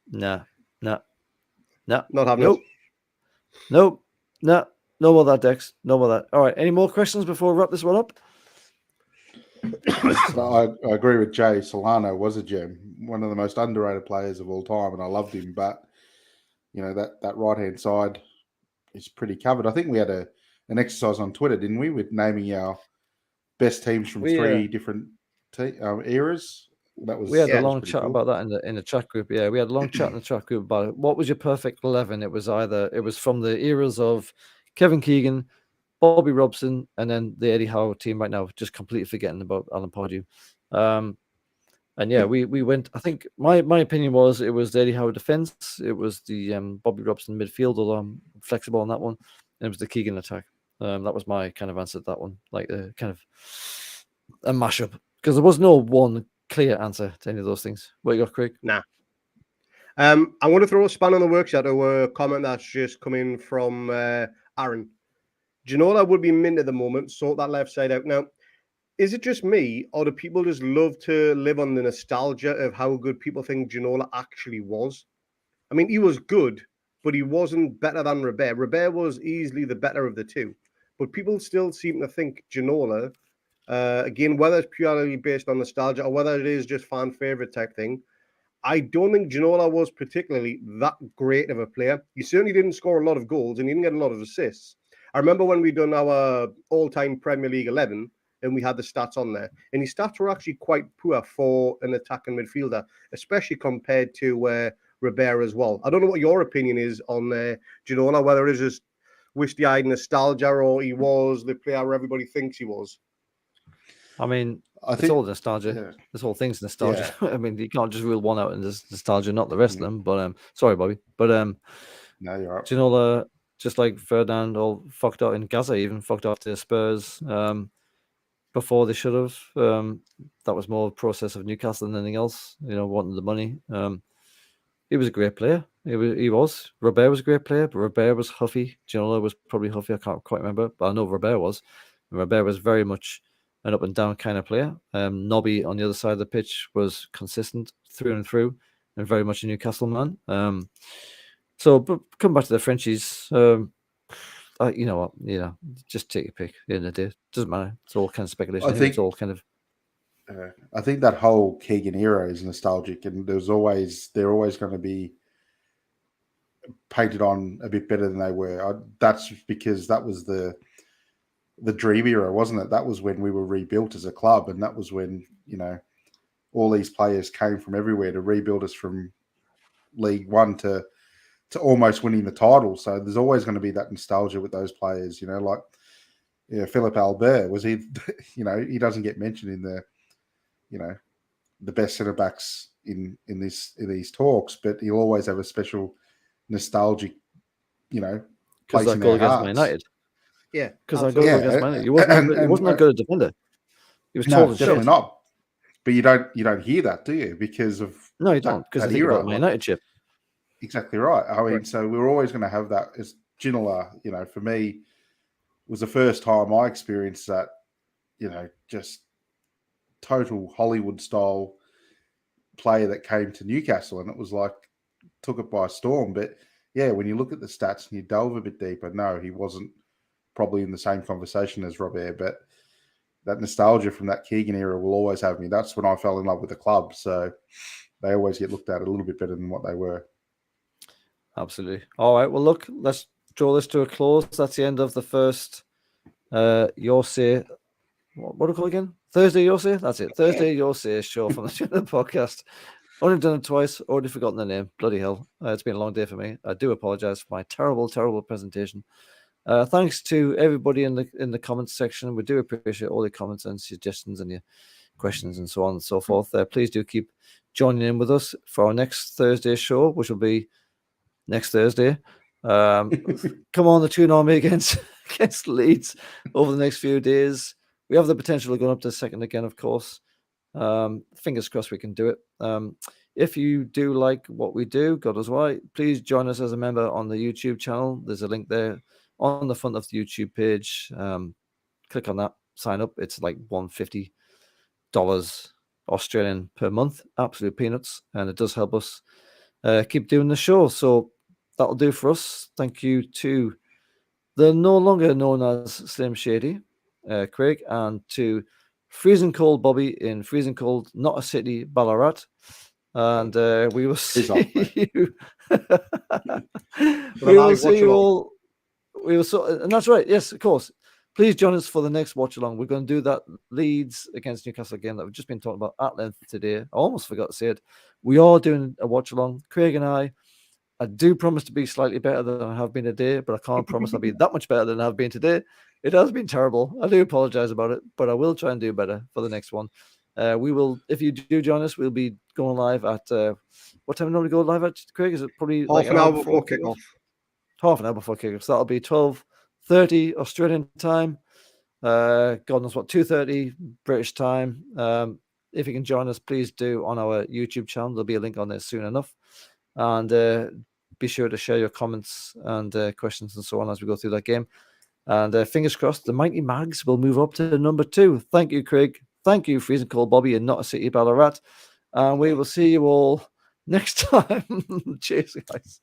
Not having Nope. it. Nope. No more of that, Dex. No more of that. All right. Any more questions before we wrap this one up? I agree with Jay. Solano was a gem, one of the most underrated players of all time, and I loved him. But that right hand side is pretty covered. I think we had an exercise on Twitter, didn't we, with naming our best teams from three different eras. We had a long chat about that in the chat group. Yeah, we had a long chat in the chat group about it. What was your perfect 11? It was from the eras of Kevin Keegan, Bobby Robson, and then the Eddie Howe team right now. Just completely forgetting about Alan Pardew. And yeah, we went. I think my opinion was it was the Eddie Howe defense. It was the Bobby Robson midfield, although I'm flexible on that one. And it was the Keegan attack. That was my kind of answer to that one, like kind of a mashup, because there was no one clear answer to any of those things. What you got, Craig? Nah. I'm going to throw a span on the works to a comment that's just come in from Aaron. Ginola would be mint at the moment, sort that left side out. Now, is it just me, or do people just love to live on the nostalgia of how good people think Ginola actually was? I mean, he was good, but he wasn't better than Robert. Robert was easily the better of the two. But people still seem to think Ginola, again, whether it's purely based on nostalgia or whether it is just fan favorite type thing, I don't think Ginola was particularly that great of a player. He certainly didn't score a lot of goals and he didn't get a lot of assists. I remember when we done our all-time Premier League 11 and we had the stats on there, and his stats were actually quite poor for an attacking midfielder, especially compared to Robert as well. I don't know what your opinion is on Ginola, whether it is just wisty-eyed nostalgia or he was the player everybody thinks he was. I mean, it's all nostalgia. Yeah. This whole thing's nostalgia. Yeah. I mean, you can't just rule one out and just nostalgia, not the rest of them. But sorry, Bobby. But no, you're right. Ginola, just like Ferdinand, all fucked out in Gaza, even fucked off to Spurs before they should have. That was more a process of Newcastle than anything else. Wanting the money. He was a great player. He was. Robert was a great player, but Robert was huffy. Ginola was probably huffy. I can't quite remember, but I know Robert was. And Robert was very much an up and down kind of player. Nobby on the other side of the pitch was consistent through and through, and very much a Newcastle man. But come back to the Frenchies. You know what? Just take your pick. At the end of the day, doesn't matter. It's all kind of speculation. It's all kind of. I think that whole Keegan era is nostalgic, and they're always going to be painted on a bit better than they were. That's because that was the dream era, wasn't it? That was when we were rebuilt as a club, and that was when all these players came from everywhere to rebuild us from League One to almost winning the title. So there's always going to be that nostalgia with those players. Like Philippe Albert was he. He doesn't get mentioned in the best centre backs in these talks, but he'll always have a special nostalgic place in our hearts. Man United. Yeah, because I go against Man United. He wasn't that good a defender. He was tall as definitely shit. not. But you don't hear that, do you? Because of you don't, because you think about Man United chip. Exactly right. I mean, so we're always going to have that. As Ginola, for me, was the first time I experienced that. Just total Hollywood style player that came to Newcastle, and it was like took it by storm. But yeah, when you look at the stats and you delve a bit deeper, no, he wasn't probably in the same conversation as Robert, but that nostalgia from that Keegan era will always have me. That's when I fell in love with the club. So they always get looked at a little bit better than what they were. Absolutely. All right. Well, look, let's draw this to a close. That's the end of the first Your Say. What do we call it again? Thursday Your Say? That's it. Thursday Your Say show from the Channel Podcast. Only done it twice. Already forgotten the name. Bloody hell. It's been a long day for me. I do apologize for my terrible, terrible presentation. Thanks to everybody in the comments section. We do appreciate all the comments and suggestions and your questions and so on and so forth. Please do keep joining in with us for our next Thursday show, which will be next Thursday. Come on the tune army against Leeds over the next few days. We have the potential of going up to second again, of course. Fingers crossed we can do it. If you do like what we do, God knows why, please join us as a member on the YouTube channel. There's a link there on the front of the YouTube page. Click on that, sign up. It's like $150 Australian per month. Absolute peanuts, and it does help us keep doing the show. So that'll do for us. Thank you to the no longer known as Slim Shady, Craig, and to freezing cold Bobby in freezing cold, not a city, Ballarat. And we will see you. We will see you all. We will, and that's right. Yes, of course. Please join us for the next watch along. We're going to do that Leeds against Newcastle game that we've just been talking about at length today. I almost forgot to say it. We are doing a watch along. Craig and I do promise to be slightly better than I have been today, but I can't promise I'll be that much better than I've been today. It has been terrible. I do apologize about it, but I will try and do better for the next one. We will, if you do join us, we'll be going live at what time do we normally go live at, Craig? Is it probably half like an hour before kickoff? Half an hour before kickoff. So that'll be 12:30 Australian time. God knows what, 2:30 British time. If you can join us, please do on our YouTube channel. There'll be a link on there soon enough. And be sure to share your comments and questions and so on as we go through that game. And fingers crossed, the Mighty Mags will move up to number 2. Thank you, Craig. Thank you, Freezing Cold Bobby and Not a City Ballarat. And we will see you all next time. Cheers, guys.